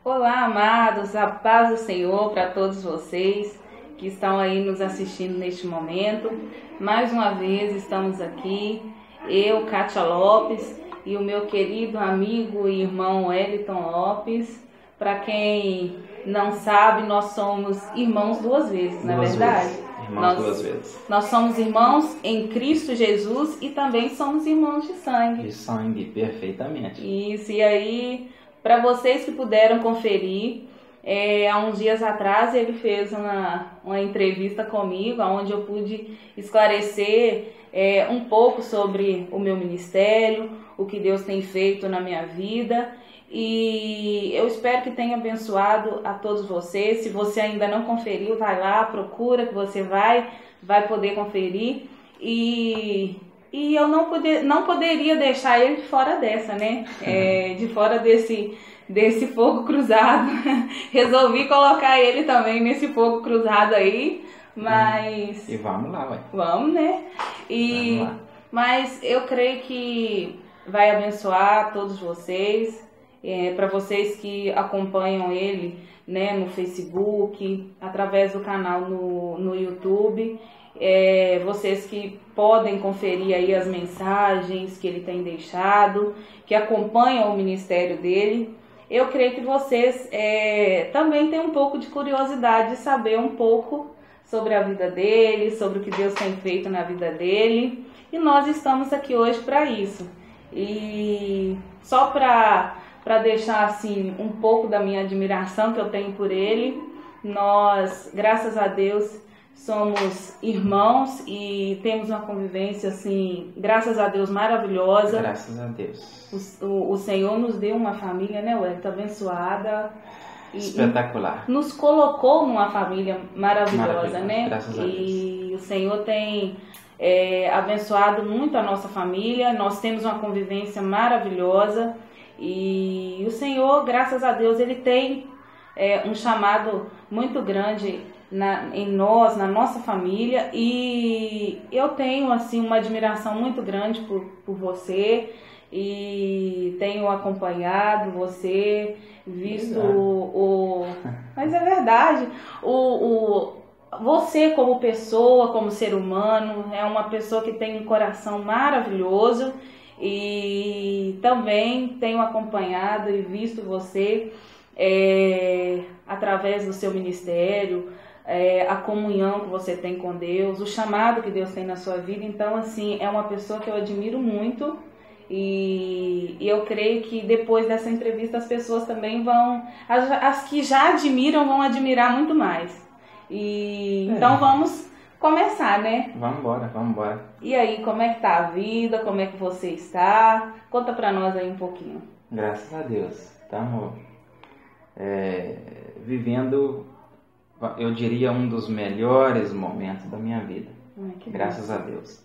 Olá, amados, a paz do Senhor para todos vocês que estão aí nos assistindo neste momento. Mais uma vez estamos aqui, eu, Kátia Lopes, e o meu querido amigo e irmão Wellington Lopes. Para quem não sabe, nós somos irmãos duas vezes, não é verdade? Irmãos duas vezes. Nós somos irmãos em Cristo Jesus e também somos irmãos de sangue. De sangue, perfeitamente. Isso, e aí, para vocês que puderam conferir, há uns dias atrás ele fez uma entrevista comigo, onde eu pude esclarecer um pouco sobre o meu ministério, o que Deus tem feito na minha vida. E eu espero que tenha abençoado a todos vocês. Se você ainda não conferiu, vai lá, procura, que você vai poder conferir. E eu não poderia deixar ele de fora dessa, né? De fora desse fogo cruzado. Resolvi colocar ele também nesse fogo cruzado aí, mas... E vamos lá, ué. Vamos, né? Vamos lá. Mas eu creio que vai abençoar todos vocês. Para vocês que acompanham ele, né, no Facebook, através do canal no YouTube, vocês que podem conferir aí as mensagens que ele tem deixado, que acompanham o ministério dele. Eu creio que vocês também têm um pouco de curiosidade de saber um pouco sobre a vida dele, sobre o que Deus tem feito na vida dele. E nós estamos aqui hoje para isso. E só para deixar assim um pouco da minha admiração que eu tenho por ele, nós, graças a Deus, somos irmãos e temos uma convivência assim, graças a Deus, maravilhosa. Graças a Deus. O Senhor nos deu uma família, né, Wellington, abençoada. Espetacular. Nos colocou numa família maravilhosa, né? Graças a Deus. E o Senhor tem abençoado muito a nossa família. Nós temos uma convivência maravilhosa. E o Senhor, graças a Deus, Ele tem um chamado muito grande em nós, na nossa família, e eu tenho assim uma admiração muito grande por você, e tenho acompanhado você, visto mas é verdade, você como pessoa, como ser humano, é uma pessoa que tem um coração maravilhoso. E também tenho acompanhado e visto você através do seu ministério, a comunhão que você tem com Deus, o chamado que Deus tem na sua vida. Então, assim, é uma pessoa que eu admiro muito. E eu creio que depois dessa entrevista as pessoas também as que já admiram vão admirar muito mais. Então vamos começar, né? Vamos embora. E aí, como é que tá a vida? Como é que você está? Conta pra nós aí um pouquinho. Graças a Deus. Estamos vivendo, eu diria, um dos melhores momentos da minha vida. Graças a Deus.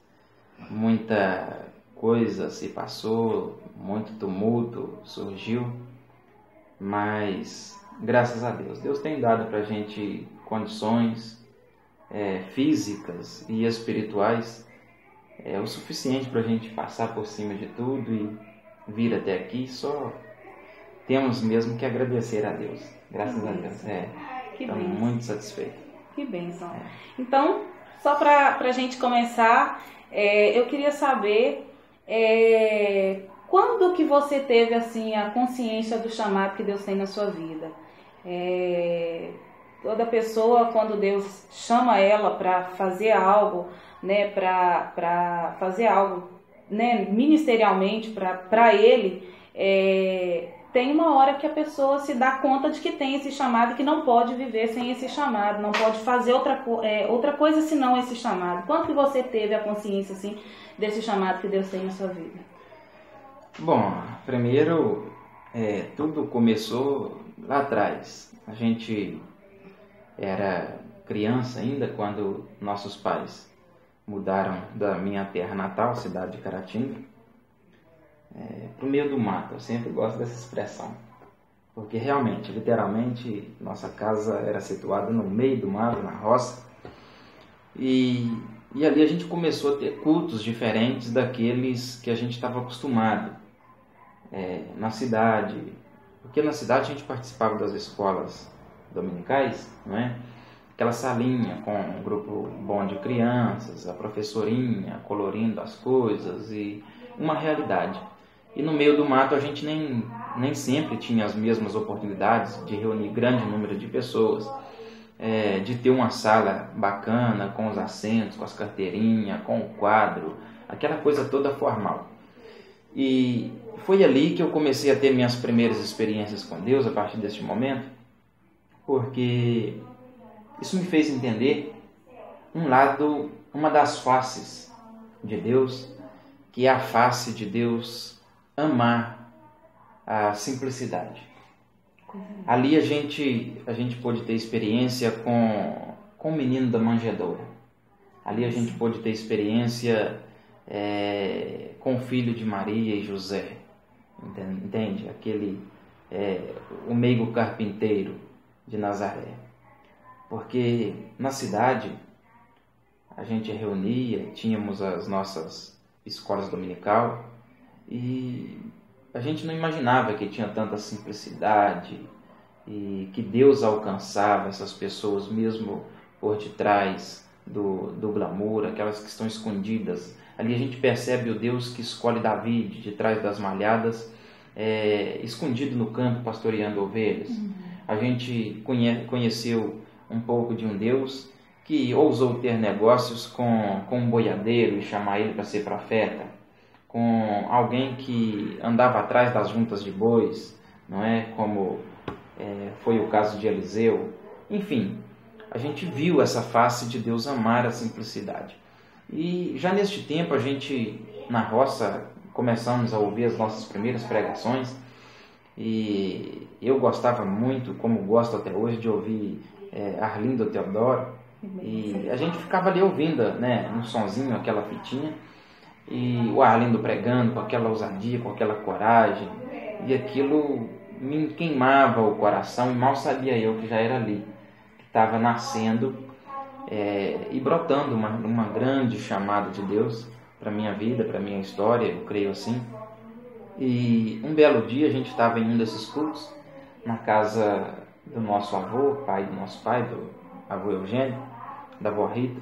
Muita coisa se passou, muito tumulto surgiu, mas graças a Deus. Deus tem dado pra gente condições físicas e espirituais o suficiente para a gente passar por cima de tudo e vir até aqui. Só temos mesmo que agradecer a Deus. Graças a Deus. Estamos muito satisfeitos. Que bênção. Então, só para a gente começar, eu queria saber quando que você teve assim a consciência do chamado que Deus tem na sua vida. Toda pessoa, quando Deus chama ela para fazer algo, né, para fazer algo, né, ministerialmente para Ele, tem uma hora que a pessoa se dá conta de que tem esse chamado e que não pode viver sem esse chamado, não pode fazer outra coisa senão esse chamado. Quando que você teve a consciência assim desse chamado que Deus tem na sua vida? Bom, primeiro, tudo começou lá atrás. A gente era criança ainda quando nossos pais mudaram da minha terra natal, cidade de Caratinga, para o meio do mato. Eu sempre gosto dessa expressão, porque realmente, literalmente, nossa casa era situada no meio do mato, na roça, e ali a gente começou a ter cultos diferentes daqueles que a gente estava acostumado na cidade, Porque na cidade a gente participava das escolas dominicais, não é? Aquela salinha com um grupo bom de crianças, a professorinha colorindo as coisas e uma realidade. E no meio do mato a gente nem sempre tinha as mesmas oportunidades de reunir grande número de pessoas, de ter uma sala bacana, com os assentos, com as carteirinhas, com o quadro, aquela coisa toda formal. E foi ali que eu comecei a ter minhas primeiras experiências com Deus, a partir deste momento, porque isso me fez entender uma das faces de Deus, que é a face de Deus amar a simplicidade. Ali a gente pôde ter experiência com o menino da manjedoura. Ali a gente pôde ter experiência com o filho de Maria e José. Entende? O meigo carpinteiro de Nazaré. Porque na cidade a gente reunia, tínhamos as nossas escolas dominical e a gente não imaginava que tinha tanta simplicidade e que Deus alcançava essas pessoas mesmo por detrás do glamour, aquelas que estão escondidas. Ali a gente percebe o Deus que escolhe Davi de trás das malhadas, escondido no campo pastoreando ovelhas. A gente conheceu um pouco de um Deus que ousou ter negócios com um boiadeiro e chamar ele para ser profeta, com alguém que andava atrás das juntas de bois, não é? Como foi o caso de Eliseu. Enfim, a gente viu essa face de Deus amar a simplicidade. E já neste tempo a gente, na roça, começamos a ouvir as nossas primeiras pregações e eu gostava muito, como gosto até hoje, de ouvir Arlindo Teodoro, e a gente ficava ali ouvindo, né, um sonzinho, aquela fitinha, e o Arlindo pregando com aquela ousadia, com aquela coragem, e aquilo me queimava o coração, e mal sabia eu que já era ali, que estava nascendo e brotando uma grande chamada de Deus para a minha vida, para a minha história, eu creio assim. E um belo dia a gente estava em um desses cultos, na casa do nosso avô, pai do nosso pai, do avô Eugênio, da avó Rita.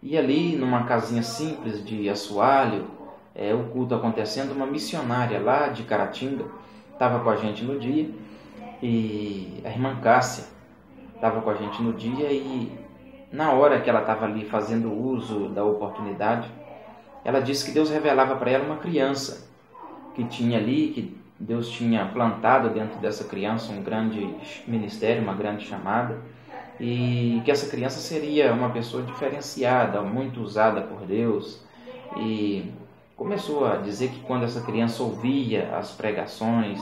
E ali, numa casinha simples de assoalho, o culto acontecendo, uma missionária lá de Caratinga estava com a gente no dia, e a irmã Cássia estava com a gente no dia, e na hora que ela estava ali fazendo uso da oportunidade, ela disse que Deus revelava para ela uma criança que tinha ali, que Deus tinha plantado dentro dessa criança um grande ministério, uma grande chamada, e que essa criança seria uma pessoa diferenciada, muito usada por Deus. E começou a dizer que quando essa criança ouvia as pregações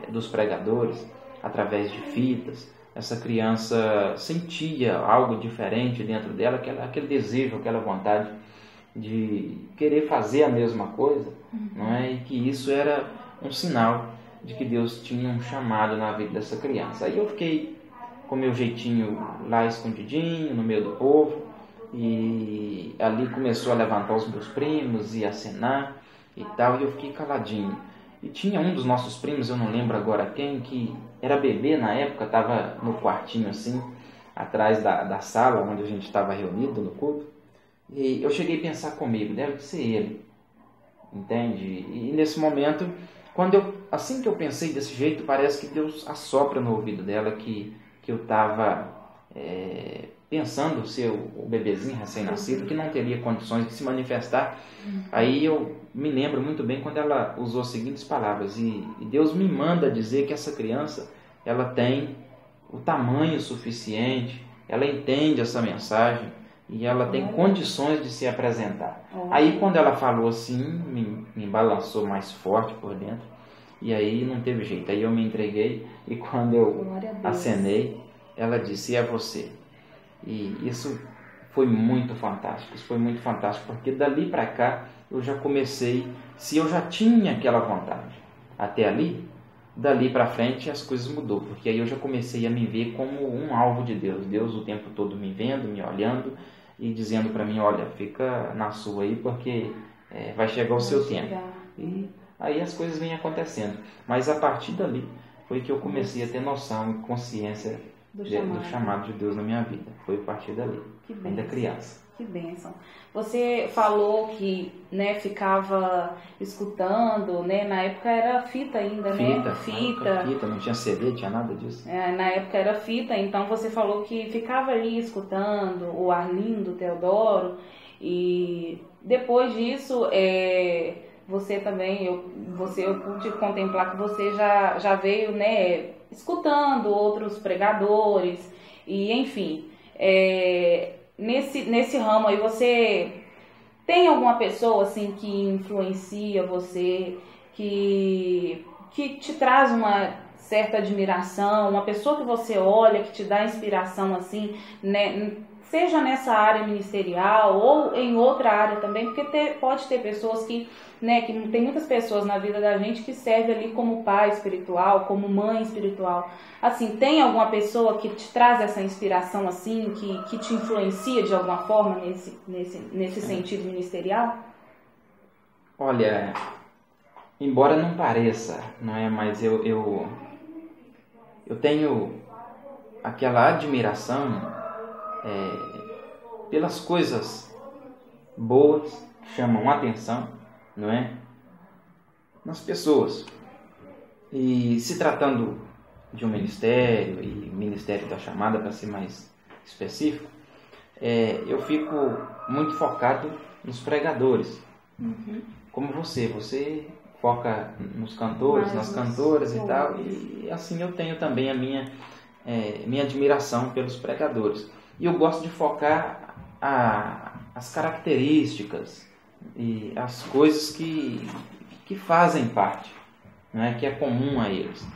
dos pregadores, através de fitas, essa criança sentia algo diferente dentro dela, aquele desejo, aquela vontade de querer fazer a mesma coisa, não é? E que isso era um sinal de que Deus tinha um chamado na vida dessa criança. Aí eu fiquei com meu jeitinho lá escondidinho, no meio do povo, e ali começou a levantar os meus primos e acenar e tal, e eu fiquei caladinho. E tinha um dos nossos primos, eu não lembro agora quem, que era bebê na época, estava no quartinho assim, atrás da sala onde a gente estava reunido no culto, e eu cheguei a pensar comigo, deve ser ele, entende? E nesse momento, assim que eu pensei desse jeito, parece que Deus assopra no ouvido dela que eu estava pensando ser o bebezinho recém-nascido, que não teria condições de se manifestar. Aí eu me lembro muito bem quando ela usou as seguintes palavras: e Deus me manda dizer que essa criança, ela tem o tamanho suficiente, ela entende essa mensagem e ela tem condições de se apresentar. Aí quando ela falou assim, me balançou mais forte por dentro, e aí não teve jeito, aí eu me entreguei, e quando eu acenei, ela disse: e é você. E isso foi muito fantástico, porque dali para cá eu já comecei, se eu já tinha aquela vontade até ali, dali para frente as coisas mudou, porque aí eu já comecei a me ver como um alvo de Deus, Deus o tempo todo me vendo, me olhando e dizendo para mim: olha, fica na sua aí, porque vai chegar o seu tempo. E Aí as coisas vêm acontecendo. Mas a partir dali foi que eu comecei a ter noção e consciência do chamado de Deus na minha vida. Foi a partir dali, ainda criança. Que bênção. Você falou que, né, ficava escutando, né? Na época era fita ainda, né? Fita, não tinha CD, tinha nada disso. Na época era fita, então você falou que ficava ali escutando o Arlindo Teodoro, e depois disso, você também, eu pude contemplar que você já veio, né, escutando outros pregadores, e enfim, nesse ramo aí, você tem alguma pessoa assim que influencia você, que te traz uma certa admiração, uma pessoa que você olha, que te dá inspiração assim, né, seja nessa área ministerial ou em outra área também, porque pode ter pessoas que, né, que tem muitas pessoas na vida da gente que serve ali como pai espiritual, como mãe espiritual. Assim, tem alguma pessoa que te traz essa inspiração assim, que te influencia de alguma forma nesse sentido ministerial? Olha, embora não pareça, não é, mas eu tenho aquela admiração pelas coisas boas que chamam a atenção, não é, nas pessoas. E se tratando de um ministério, e ministério da chamada, para ser mais específico, eu fico muito focado nos pregadores. Uhum. Como você foca nos cantores, nas cantoras e tal, e assim eu tenho também a minha admiração pelos pregadores. E eu gosto de focar as características e as coisas que fazem parte, né, que é comum a eles.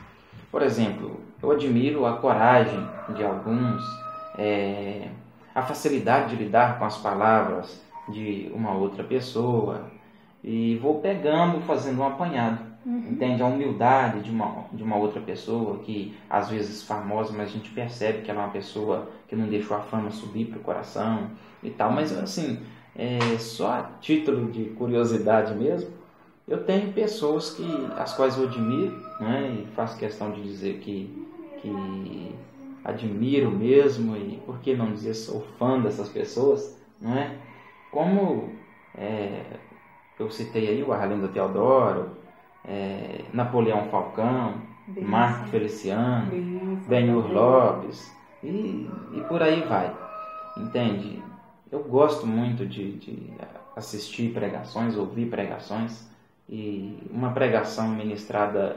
Por exemplo, eu admiro a coragem de alguns, a facilidade de lidar com as palavras de uma outra pessoa, e vou pegando, fazendo um apanhado. Entende? A humildade de uma outra pessoa, que às vezes famosa, mas a gente percebe que ela é uma pessoa que não deixou a fama subir para o coração e tal. Mas assim, só a título de curiosidade mesmo, eu tenho pessoas as quais eu admiro, né? E faço questão de dizer que admiro mesmo, e por que não dizer sou fã dessas pessoas, não é? Como eu citei aí o Arlindo Teodoro, Napoleão Falcão, Marco Feliciano, Ben-Hur Lopes, e por aí vai, entende? Eu gosto muito de assistir pregações, ouvir pregações, e uma pregação ministrada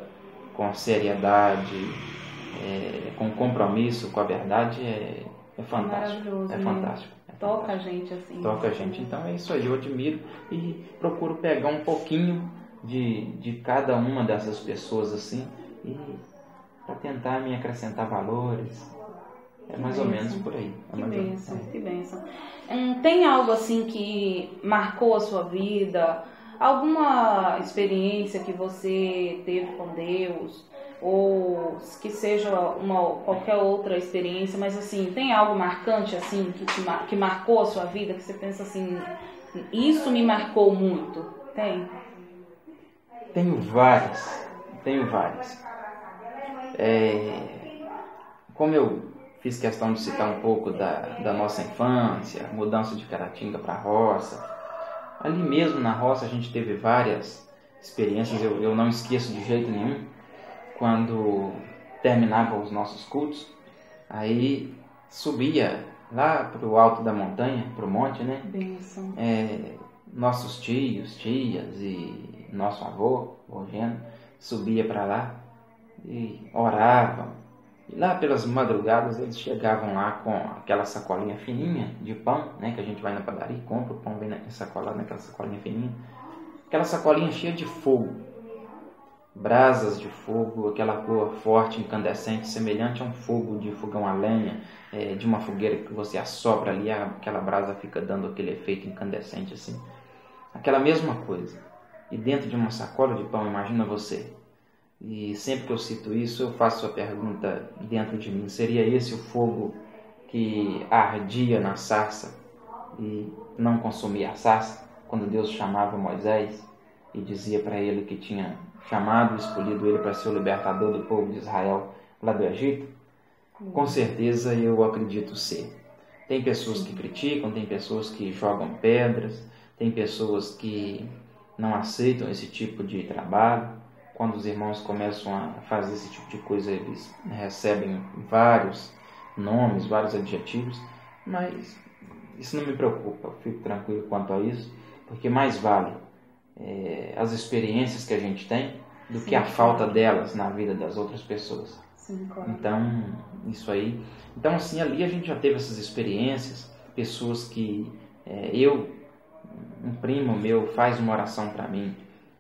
com seriedade, com compromisso com a verdade é fantástico. Maravilhoso, é fantástico. Toca a gente assim. Toca a gente. Então é isso aí, eu admiro e procuro pegar um pouquinho de cada uma dessas pessoas assim, e para tentar me acrescentar valores. É mais ou menos por aí. Que bênção. Tem algo assim que marcou a sua vida? Alguma experiência que você teve com Deus? Ou que seja qualquer outra experiência, mas assim, tem algo marcante assim que marcou a sua vida, que você pensa assim, isso me marcou muito? Tem? Tenho várias. Como eu fiz questão de citar um pouco da nossa infância, mudança de Caratinga para a roça, ali mesmo na roça a gente teve várias experiências. Eu não esqueço de jeito nenhum, quando terminavam os nossos cultos, aí subia lá para o alto da montanha, para o monte, né? Benção. Nossos tios, tias e nosso avô, o Geno, subia para lá e oravam. E lá pelas madrugadas eles chegavam lá com aquela sacolinha fininha de pão, né? Que a gente vai na padaria e compra o pão, vem sacolado naquela sacolinha fininha. Aquela sacolinha cheia de fogo. Brasas de fogo, aquela cor forte, incandescente, semelhante a um fogo de fogão a lenha, de uma fogueira que você assopra ali, aquela brasa fica dando aquele efeito incandescente assim. Aquela mesma coisa. E dentro de uma sacola de pão, imagina você. E sempre que eu cito isso, eu faço a pergunta dentro de mim: seria esse o fogo que ardia na sarça e não consumia a sarça, quando Deus chamava Moisés? e dizia para ele que tinha chamado e escolhido ele para ser o libertador do povo de Israel lá do Egito? Com certeza eu acredito ser. Tem pessoas que criticam, tem pessoas que jogam pedras, tem pessoas que não aceitam esse tipo de trabalho. Quando os irmãos começam a fazer esse tipo de coisa, eles recebem vários nomes, vários adjetivos, mas isso não me preocupa, eu fico tranquilo quanto a isso, porque mais vale as experiências que a gente tem do que a falta delas na vida das outras pessoas. Sim, claro. Então, isso aí. Então, assim, ali a gente já teve essas experiências, pessoas que um primo meu faz uma oração para mim,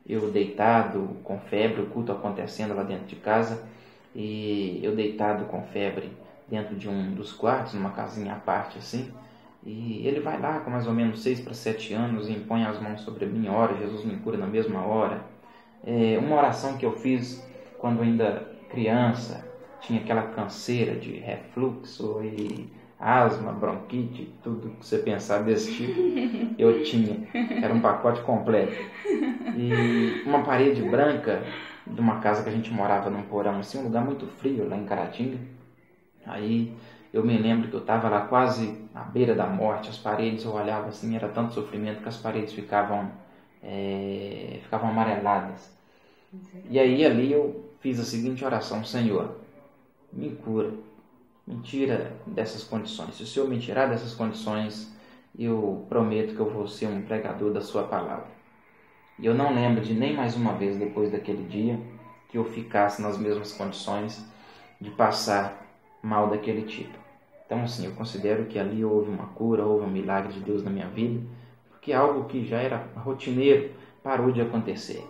eu deitado com febre, o culto acontecendo lá dentro de casa, e eu deitado com febre dentro de um dos quartos, numa casinha à parte assim, e ele vai lá com mais ou menos 6 para 7 anos e impõe as mãos sobre mim, ora, Jesus me cura na mesma hora. Uma oração que eu fiz quando ainda criança, tinha aquela canseira de refluxo e asma, bronquite, tudo que você pensar desse tipo, eu tinha. Era um pacote completo. E uma parede branca de uma casa que a gente morava num porão, assim, um lugar muito frio lá em Caratinga. Aí eu me lembro que eu estava lá quase à beira da morte, as paredes, eu olhava assim, era tanto sofrimento que as paredes ficavam amareladas. E aí ali eu fiz a seguinte oração: Senhor, me cura, me tira dessas condições. Se o Senhor me tirar dessas condições, eu prometo que eu vou ser um pregador da sua palavra. E eu não lembro de nem mais uma vez depois daquele dia que eu ficasse nas mesmas condições de passar mal daquele tipo. Então, assim, eu considero que ali houve uma cura, houve um milagre de Deus na minha vida, porque algo que já era rotineiro parou de acontecer.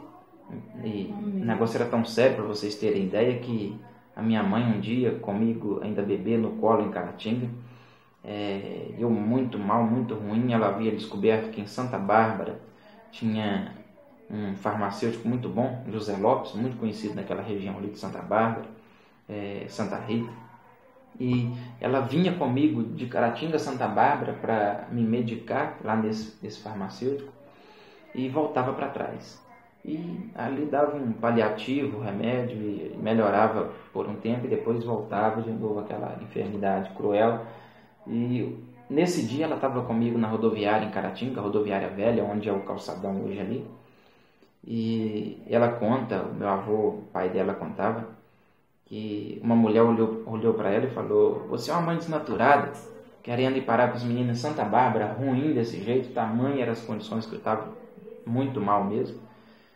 E o negócio era tão sério, para vocês terem ideia, que a minha mãe um dia, comigo ainda bebê no colo em Caratinga, eu muito mal, muito ruim, ela havia descoberto que em Santa Bárbara tinha um farmacêutico muito bom, José Lopes, muito conhecido naquela região ali de Santa Bárbara, Santa Rita, e ela vinha comigo de Caratinga a Santa Bárbara para me medicar lá nesse farmacêutico e voltava para trás. E ali dava um paliativo, remédio, e melhorava por um tempo e depois voltava de novo aquela enfermidade cruel. E nesse dia ela estava comigo na rodoviária em Caratinga, a rodoviária velha, onde é o calçadão hoje ali. E ela conta, o meu avô, o pai dela contava, que uma mulher olhou para ela e falou: você é uma mãe desnaturada, querendo ir parar com os meninos em Santa Bárbara, ruim desse jeito, tamanho eram as condições que eu estava muito mal mesmo.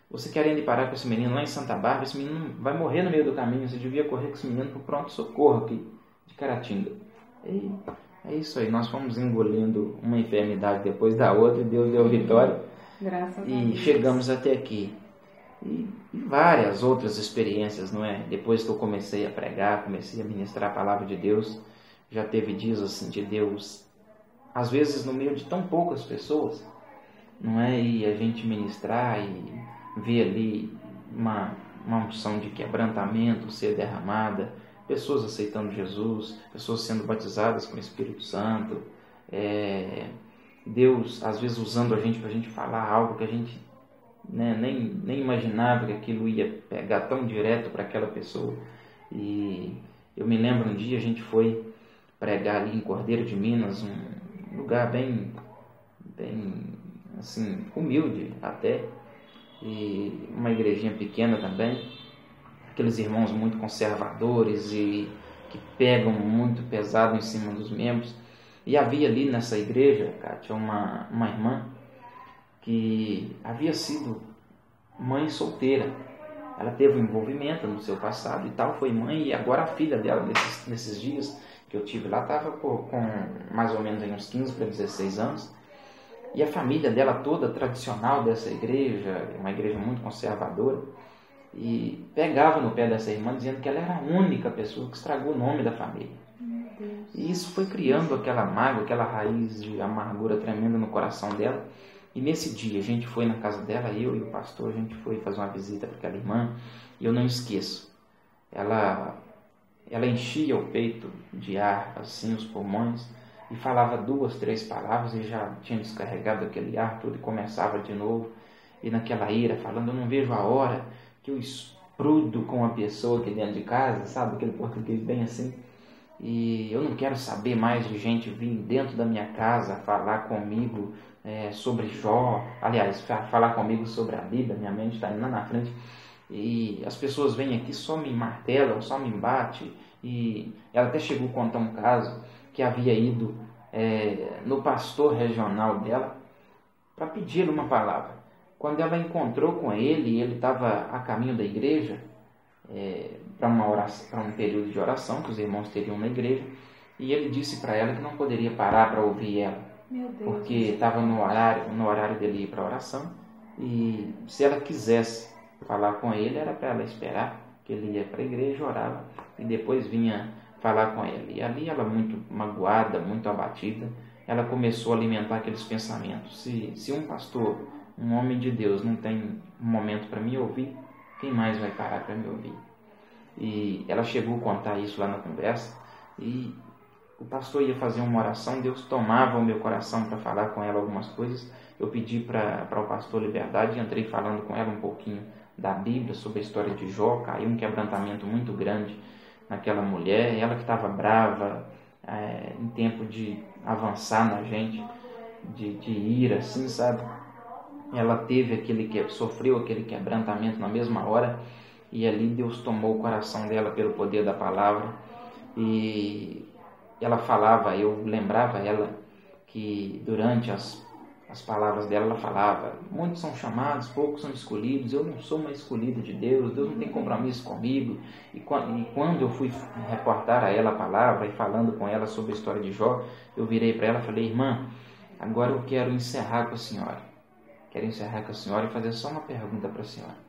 Você querendo ir parar com esse menino lá em Santa Bárbara, esse menino vai morrer no meio do caminho, você devia correr com esse menino para o pronto-socorro aqui de Caratinga. E é isso aí, nós fomos engolindo uma enfermidade depois da outra e Deus deu vitória. Graças a Deus. E chegamos até aqui. E várias outras experiências, não é? Depois que eu comecei a pregar, comecei a ministrar a palavra de Deus, já teve dias assim de Deus, às vezes no meio de tão poucas pessoas, não é? E a gente ministrar e ver ali uma unção de quebrantamento ser derramada, pessoas aceitando Jesus, pessoas sendo batizadas com o Espírito Santo, Deus às vezes usando a gente para a gente falar algo que a gente nem imaginava que aquilo ia pegar tão direto para aquela pessoa. E eu me lembro um dia a gente foi pregar ali em Cordeiro de Minas, um lugar bem assim, humilde até, e uma igrejinha pequena também, aqueles irmãos muito conservadores e que pegam muito pesado em cima dos membros. E havia ali nessa igreja, Kátia, uma irmã que havia sido mãe solteira. Ela teve um envolvimento no seu passado e tal, foi mãe, e agora a filha dela, nesses dias que eu tive lá, estava com mais ou menos uns 15 para 16 anos. E a família dela toda tradicional dessa igreja, uma igreja muito conservadora, e pegava no pé dessa irmã dizendo que ela era a única pessoa que estragou o nome da família. E isso foi criando aquela mágoa, aquela raiz de amargura tremenda no coração dela. E nesse dia a gente foi na casa dela, eu e o pastor, a gente foi fazer uma visita para aquela irmã, e eu não esqueço. Ela enchia o peito de ar, assim, os pulmões, e falava 2, 3 palavras e já tinha descarregado aquele ar tudo e começava de novo. e naquela ira, falando, eu não vejo a hora que eu exprudo com a pessoa aqui dentro de casa, sabe? Aquele português bem assim. E eu não quero saber mais de gente vir dentro da minha casa falar comigo sobre Jó, aliás, falar comigo sobre a Bíblia, minha mente está indo lá na frente, e as pessoas vêm aqui, só me martelam, só me batem. E ela até chegou a contar um caso que havia ido no pastor regional dela para pedir uma palavra. Quando ela encontrou com ele, ele estava a caminho da igreja, para um período de oração que os irmãos teriam na igreja, e ele disse para ela que não poderia parar para ouvir ela, porque estava no horário dele ir para a oração, e se ela quisesse falar com ele, era para ela esperar que ele ia para a igreja, orava, e depois vinha falar com ele. E ali ela, muito magoada, muito abatida, ela começou a alimentar aqueles pensamentos. Se um pastor, um homem de Deus, não tem um momento para me ouvir, quem mais vai parar para me ouvir? E ela chegou a contar isso lá na conversa, e o pastor ia fazer uma oração, Deus tomava o meu coração para falar com ela algumas coisas. Eu pedi para o pastor liberdade, entrei falando com ela um pouquinho da Bíblia, sobre a história de Jó. Caiu um quebrantamento muito grande naquela mulher, ela que estava brava, em tempo de avançar na gente, de ira, assim, sabe? Ela sofreu aquele quebrantamento na mesma hora, e ali Deus tomou o coração dela pelo poder da palavra. E ela falava, eu lembrava ela que durante as palavras dela, ela falava, muitos são chamados, poucos são escolhidos, eu não sou uma escolhida de Deus, Deus não tem compromisso comigo. E quando eu fui reportar a ela a palavra e falando com ela sobre a história de Jó, eu virei para ela e falei, irmã, agora eu quero encerrar com a senhora. Quero encerrar com a senhora e fazer só uma pergunta para a senhora.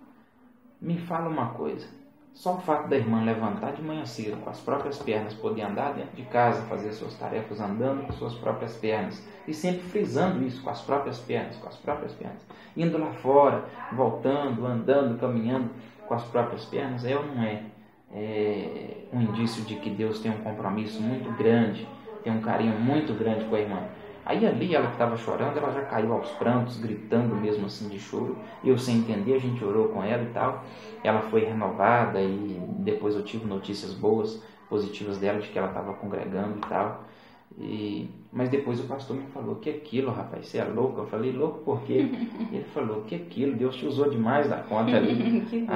Me fala uma coisa, só o fato da irmã levantar de manhã cedo com as próprias pernas, poder andar dentro de casa, fazer suas tarefas andando com suas próprias pernas, e sempre frisando isso, com as próprias pernas, indo lá fora, voltando, andando, caminhando com as próprias pernas, não é um indício de que Deus tem um compromisso muito grande, tem um carinho muito grande com a irmã? Aí ali, ela que estava chorando, ela já caiu aos prantos, gritando mesmo assim de choro. E eu, sem entender, a gente orou com ela e tal. Ela foi renovada, e depois eu tive notícias boas, positivas dela, de que ela estava congregando e tal. Mas depois o pastor me falou, que aquilo, rapaz, você é louco? Eu falei, louco por quê? Ele falou, que aquilo, Deus te usou demais da conta ali.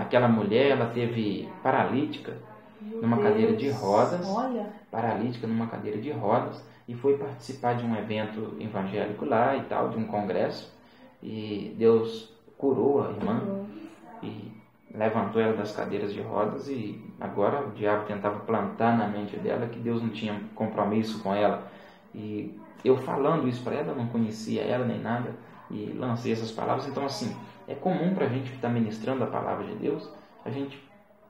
Aquela mulher, ela teve paralítica numa cadeira de rodas. Paralítica numa cadeira de rodas. E foi participar de um evento evangélico lá e tal, de um congresso, e Deus curou a irmã e levantou ela das cadeiras de rodas. E agora o diabo tentava plantar na mente dela que Deus não tinha compromisso com ela, e eu falando isso para ela, não conhecia ela nem nada, e lancei essas palavras. Então, assim, é comum para a gente que está ministrando a palavra de Deus, a gente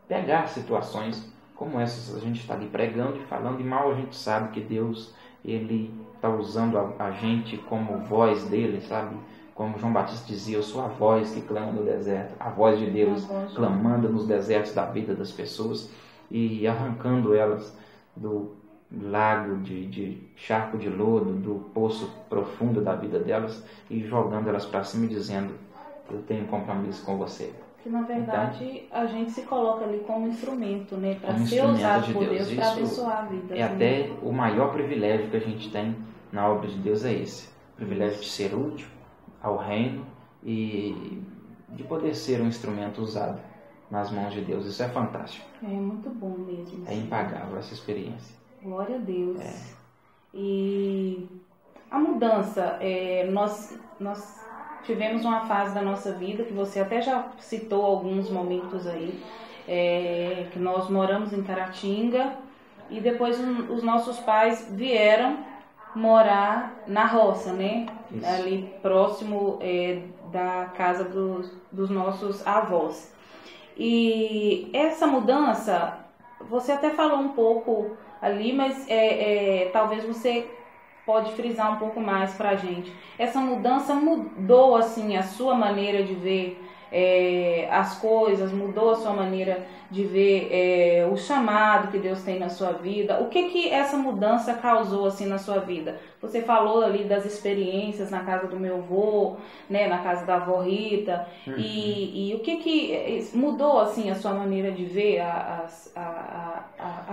pegar situações como essas, a gente está ali pregando e falando, e mal a gente sabe que Deus, Ele está usando a gente como voz dele, sabe? Como João Batista dizia, eu sou a voz que clama no deserto, a voz de Deus clamando nos desertos da vida das pessoas e arrancando elas do lago de charco de lodo, do poço profundo da vida delas, e jogando elas para cima e dizendo, eu tenho compromisso com você. Que na verdade então, a gente se coloca ali como instrumento, né, para ser instrumento usado de por Deus para abençoar a vida. Até o maior privilégio que a gente tem na obra de Deus é esse, o privilégio de ser útil ao reino e de poder ser um instrumento usado nas mãos de Deus. Isso é fantástico. É muito bom mesmo. É impagável essa experiência. Glória a Deus. E a mudança, nós tivemos uma fase da nossa vida, que você até já citou alguns momentos aí, que nós moramos em Caratinga, e depois os nossos pais vieram morar na roça, né? Isso. Ali próximo da casa dos nossos avós. E essa mudança, você até falou um pouco ali, mas talvez você pode frisar um pouco mais para a gente. Essa mudança mudou assim a sua maneira de ver as coisas, mudou a sua maneira de ver o chamado que Deus tem na sua vida? O que essa mudança causou assim na sua vida? Você falou ali das experiências na casa do meu avô, né, na casa da avó Rita, e o que mudou assim a sua maneira de ver a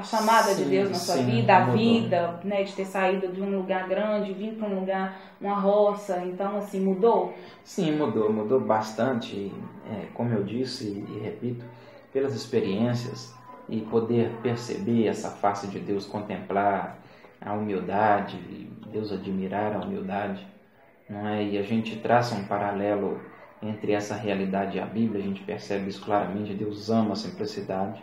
chamada de Deus na sua vida, a vida, né, de ter saído de um lugar grande, vir para um lugar, uma roça, então assim, mudou? Sim, mudou bastante, como eu disse e repito, pelas experiências e poder perceber essa face de Deus, contemplar a humildade, Deus admirar a humildade, não é? E a gente traça um paralelo entre essa realidade e a Bíblia, a gente percebe isso claramente. Deus ama a simplicidade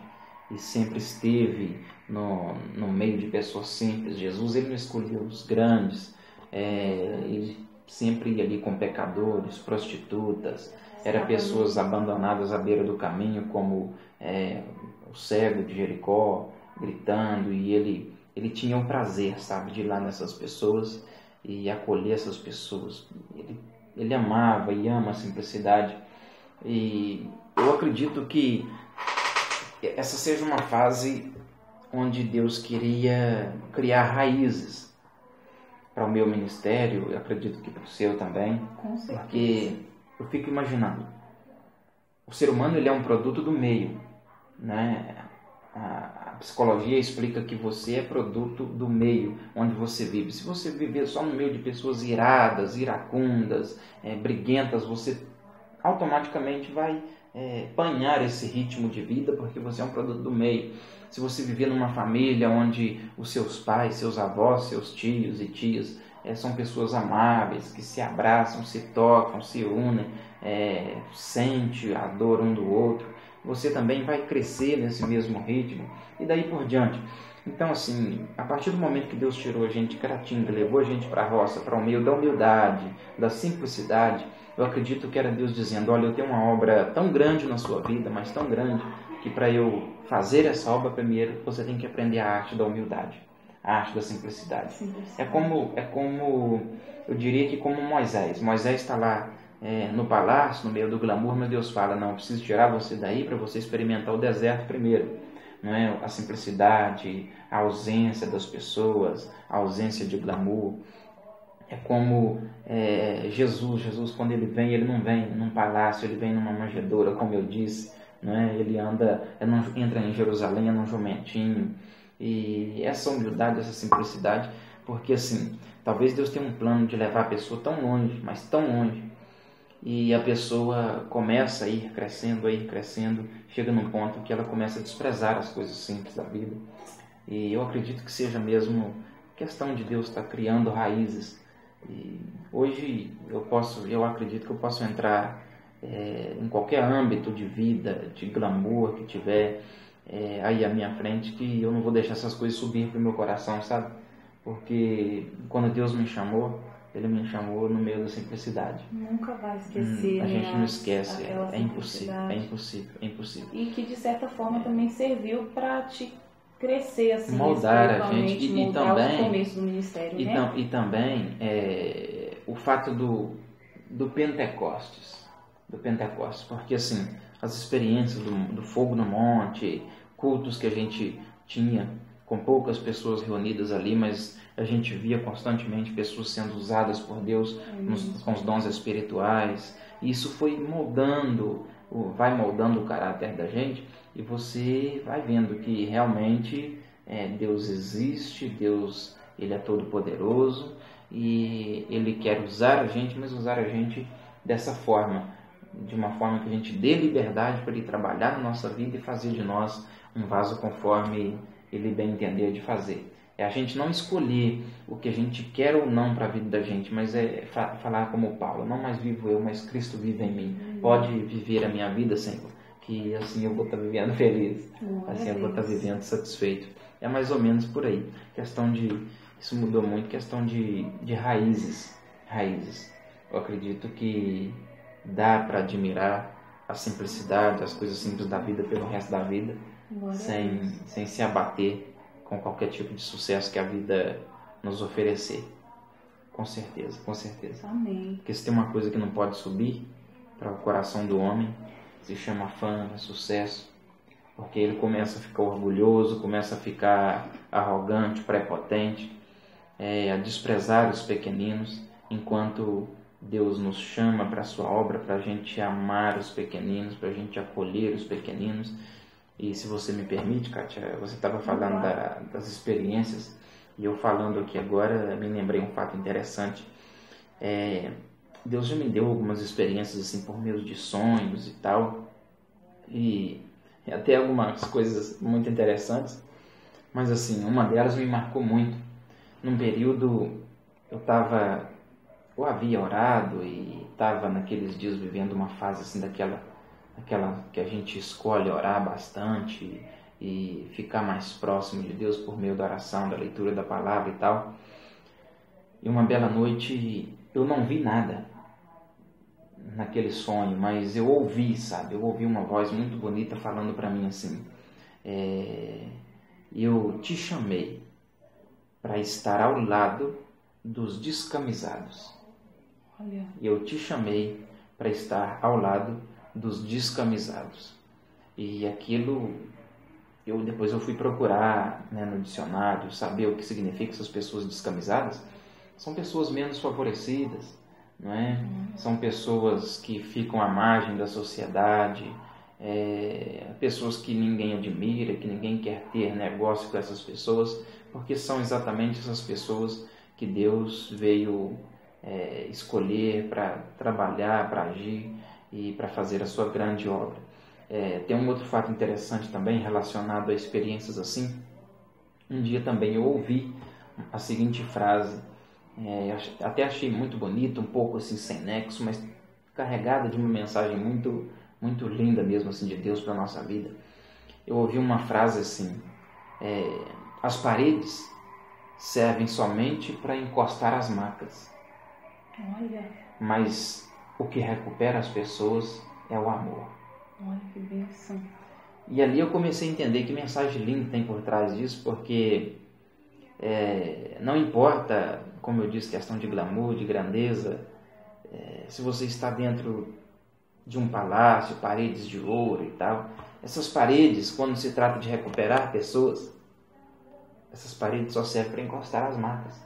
e sempre esteve no meio de pessoas simples. Jesus, ele não escolheu os grandes, ele sempre ia ali com pecadores, prostitutas, eram pessoas abandonadas à beira do caminho, como o cego de Jericó, gritando, e ele tinha um prazer, sabe, de ir lá nessas pessoas e acolher essas pessoas. Ele amava e ama a simplicidade, e eu acredito que essa seja uma fase onde Deus queria criar raízes para o meu ministério, eu acredito que para o seu também, porque eu fico imaginando, o ser humano, ele é um produto do meio, né? A psicologia explica que você é produto do meio onde você vive. Se você viver só no meio de pessoas iradas, iracundas, briguentas, você automaticamente vai apanhar esse ritmo de vida, porque você é um produto do meio. Se você viver numa família onde os seus pais, seus avós, seus tios e tias são pessoas amáveis, que se abraçam, se tocam, se unem, sentem a dor um do outro, você também vai crescer nesse mesmo ritmo e daí por diante. Então, assim, a partir do momento que Deus tirou a gente de Caratinga, levou a gente para a roça, para o meio da humildade, da simplicidade, eu acredito que era Deus dizendo: olha, eu tenho uma obra tão grande na sua vida, mas tão grande, que para eu fazer essa obra primeiro, você tem que aprender a arte da humildade, a arte da simplicidade. É como, eu diria que como Moisés. Moisés está lá no palácio, no meio do glamour, mas Deus fala: não, eu preciso tirar você daí para você experimentar o deserto primeiro. Não é? A simplicidade, a ausência das pessoas, a ausência de glamour. É como Jesus, quando ele vem, ele não vem num palácio, ele vem numa manjedoura, como eu disse, não é? Ele entra em Jerusalém, é num jumentinho. E essa humildade, essa simplicidade, porque assim, talvez Deus tenha um plano de levar a pessoa tão longe, mas tão longe, e a pessoa começa a ir crescendo, chega num ponto que ela começa a desprezar as coisas simples da vida. E eu acredito que seja mesmo questão de Deus estar criando raízes. E hoje eu acredito que eu posso entrar em qualquer âmbito de vida, de glamour que tiver aí à minha frente, que eu não vou deixar essas coisas subir para o meu coração, sabe? Porque quando Deus me chamou, Ele me chamou no meio da simplicidade. Nunca vai esquecer. A gente não esquece, é impossível. E que de certa forma também serviu para te crescer assim, moldar a gente e também o começo do ministério, né? E também o fato do Pentecostes, porque assim, as experiências do fogo no monte, cultos que a gente tinha com poucas pessoas reunidas ali, mas a gente via constantemente pessoas sendo usadas por Deus com os dons espirituais. E isso vai moldando o caráter da gente, e você vai vendo que realmente Deus existe, Deus, Ele é todo poderoso, e Ele quer usar a gente, mas usar a gente dessa forma, de uma forma que a gente dê liberdade para Ele trabalhar na nossa vida e fazer de nós um vaso conforme Ele bem entender de fazer. É a gente não escolher o que a gente quer ou não para a vida da gente, mas falar como Paulo: não mais vivo eu, mas Cristo vive em mim. Pode viver a minha vida, Senhor, que assim eu vou estar vivendo feliz, assim eu vou estar vivendo satisfeito. É mais ou menos por aí. Isso mudou muito, questão de raízes. Eu acredito que dá para admirar a simplicidade, as coisas simples da vida pelo resto da vida, sem se abater com qualquer tipo de sucesso que a vida nos oferecer. Com certeza. Amém. Porque se tem uma coisa que não pode subir para o coração do homem, se chama fama, sucesso. Porque ele começa a ficar orgulhoso, começa a ficar arrogante, prepotente. a desprezar os pequeninos, enquanto Deus nos chama para a sua obra, para a gente amar os pequeninos, para a gente acolher os pequeninos. E se você me permite, Kátia, você estava falando das experiências, e eu falando aqui agora, me lembrei um fato interessante. Deus já me deu algumas experiências assim por meio de sonhos e tal, e até algumas coisas muito interessantes, mas assim, uma delas me marcou muito. Num período eu havia orado e estava naqueles dias vivendo uma fase assim daquela que a gente escolhe orar bastante e ficar mais próximo de Deus por meio da oração, da leitura da palavra e tal. E uma bela noite eu não vi nada naquele sonho, mas eu ouvi, sabe? Eu ouvi uma voz muito bonita falando para mim assim: eu te chamei para estar ao lado dos descamisados. Olha. Eu te chamei para estar ao lado dos descamisados. E aquilo, depois eu fui procurar, né, no dicionário, saber o que significa essas pessoas descamisadas. São pessoas menos favorecidas, não é? São pessoas que ficam à margem da sociedade, pessoas que ninguém admira, que ninguém quer ter negócio com essas pessoas, porque são exatamente essas pessoas que Deus veio escolher para trabalhar, para agir e para fazer a sua grande obra. Tem um outro fato interessante também relacionado a experiências assim. Um dia também eu ouvi a seguinte frase, até achei muito bonito, um pouco assim sem nexo, mas carregada de uma mensagem muito, muito linda mesmo assim de Deus para a nossa vida. Eu ouvi uma frase assim: as paredes servem somente para encostar as macas. Olha. Mas o que recupera as pessoas é o amor. Olha que bênção. E ali eu comecei a entender que mensagem linda tem por trás disso, porque não importa, como eu disse, questão de glamour, de grandeza, se você está dentro de um palácio, paredes de ouro e tal, essas paredes, quando se trata de recuperar pessoas, essas paredes só servem para encostar as macas.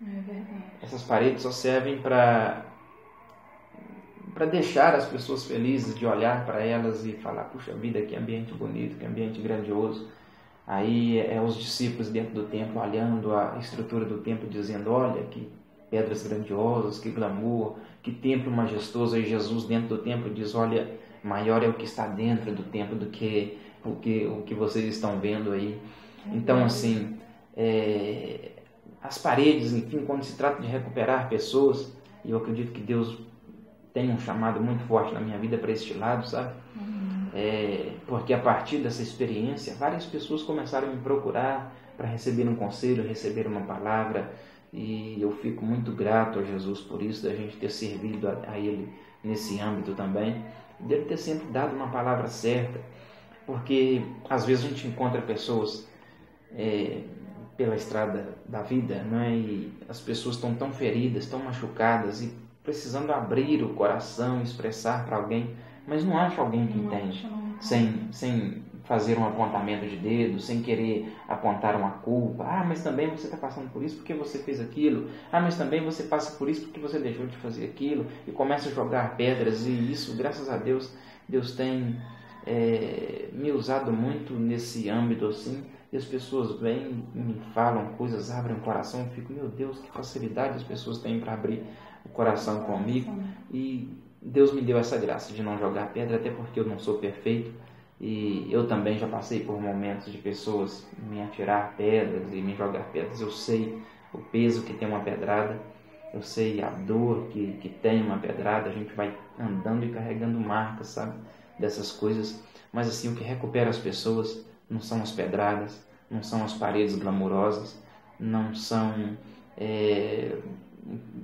É verdade. Essas paredes só servem para deixar as pessoas felizes, de olhar para elas e falar: puxa vida, que ambiente bonito, que ambiente grandioso. Aí os discípulos dentro do templo olhando a estrutura do templo, dizendo: olha que pedras grandiosas, que glamour, que templo majestoso. Aí Jesus dentro do templo diz: olha, maior é o que está dentro do templo do que o que vocês estão vendo aí. Então assim, as paredes, enfim, quando se trata de recuperar pessoas, e eu acredito que Deus tem um chamado muito forte na minha vida para este lado, sabe? Porque a partir dessa experiência, várias pessoas começaram a me procurar para receber um conselho, receber uma palavra, e eu fico muito grato a Jesus por isso, da gente ter servido a Ele nesse âmbito também, dele ter sempre dado uma palavra certa, porque às vezes a gente encontra pessoas pela estrada da vida, não é? E as pessoas estão tão feridas, tão machucadas e precisando abrir o coração, expressar para alguém, mas não acha alguém que entende, sem fazer um apontamento de dedo, sem querer apontar uma culpa. Mas também você está passando por isso porque você fez aquilo. Mas também você passa por isso porque você deixou de fazer aquilo, e começa a jogar pedras. E isso, graças a Deus, Deus tem me usado muito nesse âmbito assim. E as pessoas vêm e me falam coisas, abrem o coração, eu fico: meu Deus, que facilidade as pessoas têm para abrir o coração comigo. E Deus me deu essa graça de não jogar pedra, até porque eu não sou perfeito, e eu também já passei por momentos de pessoas me atirar pedras e me jogar pedras. Eu sei o peso que tem uma pedrada, eu sei a dor que tem uma pedrada. A gente vai andando e carregando marcas, sabe, dessas coisas. Mas assim, o que recupera as pessoas não são as pedradas, não são as paredes glamourosas, não são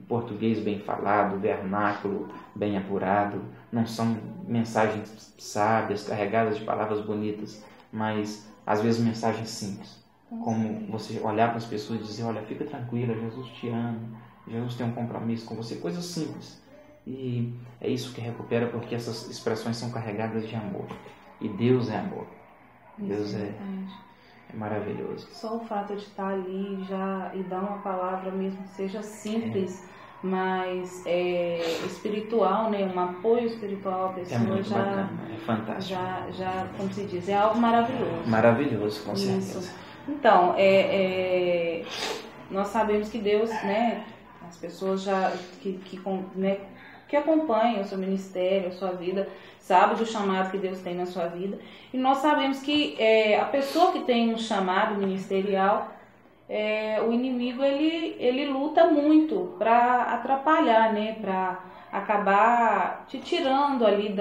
português bem falado, vernáculo bem apurado, não são mensagens sábias, carregadas de palavras bonitas, mas às vezes mensagens simples, como você olhar para as pessoas e dizer: olha, fica tranquila, Jesus te ama, Jesus tem um compromisso com você, coisas simples. E é isso que recupera, porque essas expressões são carregadas de amor, e Deus é amor. Deus é Maravilhoso. Só o fato de estar ali já e dar uma palavra mesmo que seja simples, mas espiritual, né? Um apoio espiritual à pessoa Muito bacana, é fantástico. Já, como se diz, é algo maravilhoso. Maravilhoso, com certeza. Isso. Então, nós sabemos que Deus, né? As pessoas que acompanham o seu ministério, a sua vida, sabe do chamado que Deus tem na sua vida. E nós sabemos que a pessoa que tem um chamado ministerial, o inimigo ele luta muito para atrapalhar, né? Para acabar te tirando ali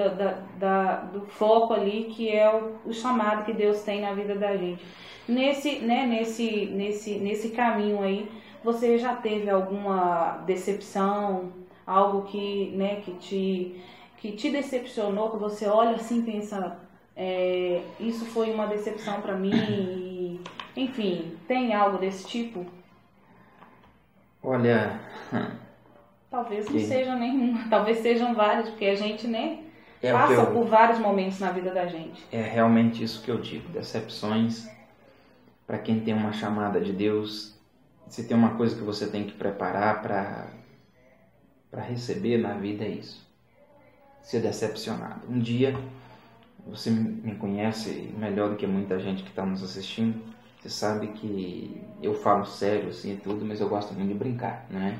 do foco ali que é o chamado que Deus tem na vida da gente. Nesse caminho aí, você já teve alguma decepção, algo que te decepcionou, que você olha assim e pensa, isso foi uma decepção para mim, e, enfim, tem algo desse tipo? Olha, talvez não seja nenhuma, talvez sejam vários, porque a gente, né, passa por vários momentos na vida da gente. É realmente isso que eu digo, decepções, para quem tem uma chamada de Deus, se tem uma coisa que você tem que preparar para receber na vida, é isso. Ser decepcionado. Um dia, você me conhece melhor do que muita gente que está nos assistindo, você sabe que eu falo sério assim e tudo, mas eu gosto muito de brincar, né?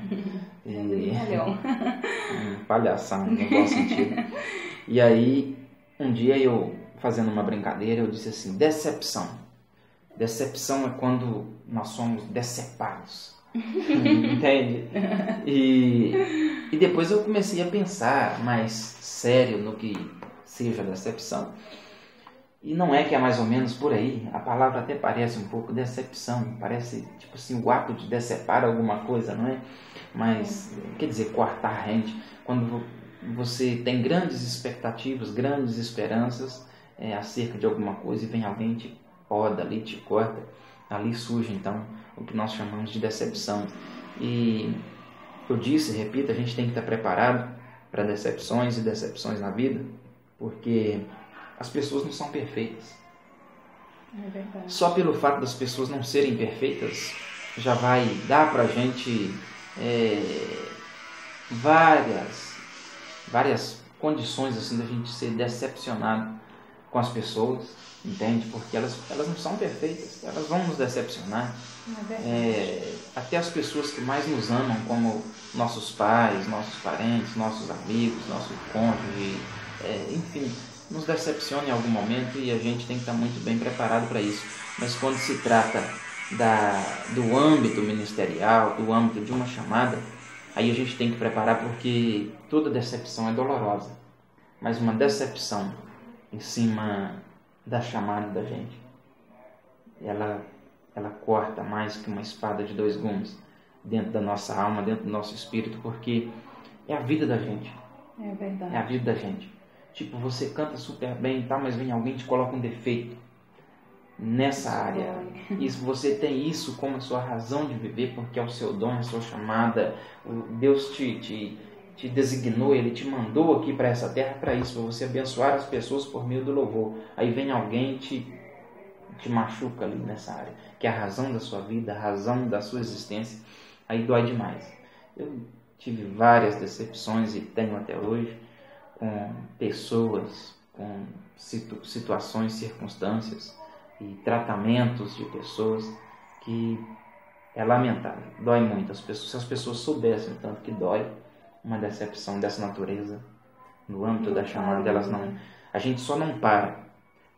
Palhação, no bom sentido. E aí, um dia eu, fazendo uma brincadeira, eu disse assim, decepção. Decepção é quando nós somos decepados. Entende? E depois eu comecei a pensar mais sério no que seja decepção. E não é que é mais ou menos por aí. A palavra até parece um pouco decepção. Parece tipo assim, o ato de decepar alguma coisa, não é? Mas quer dizer, cortar rente. Quando você tem grandes expectativas, grandes esperanças acerca de alguma coisa e vem alguém te poda ali, te corta, ali surge então o que nós chamamos de decepção. E eu disse, repito, a gente tem que estar preparado para decepções e decepções na vida, porque as pessoas não são perfeitas. É verdade. Só pelo fato das pessoas não serem perfeitas já vai dar para a gente várias condições assim da gente ser decepcionado com as pessoas, entende? Porque elas não são perfeitas, elas vão nos decepcionar. Até as pessoas que mais nos amam, como nossos pais, nossos parentes, nossos amigos, nosso cônjuge, enfim, nos decepcionam em algum momento e a gente tem que estar muito bem preparado para isso. Mas quando se trata do âmbito ministerial, do âmbito de uma chamada, aí a gente tem que preparar, porque toda decepção é dolorosa, mas uma decepção em cima da chamada da gente, ela corta mais que uma espada de dois gumes dentro da nossa alma, dentro do nosso espírito, porque é a vida da gente. É verdade. É a vida da gente. Tipo, você canta super bem e tal, mas vem alguém e te coloca um defeito nessa área. E você tem isso como a sua razão de viver, porque é o seu dom, é a sua chamada. Deus te designou, Ele te mandou aqui para essa terra para isso, para você abençoar as pessoas por meio do louvor. Aí vem alguém e te machuca ali nessa área, que é a razão da sua vida, a razão da sua existência. Aí dói demais. Eu tive várias decepções e tenho até hoje, com pessoas, com situações, circunstâncias e tratamentos de pessoas que é lamentável, dói muito. Se as pessoas soubessem o tanto que dói uma decepção dessa natureza no âmbito da chamada, a gente só não para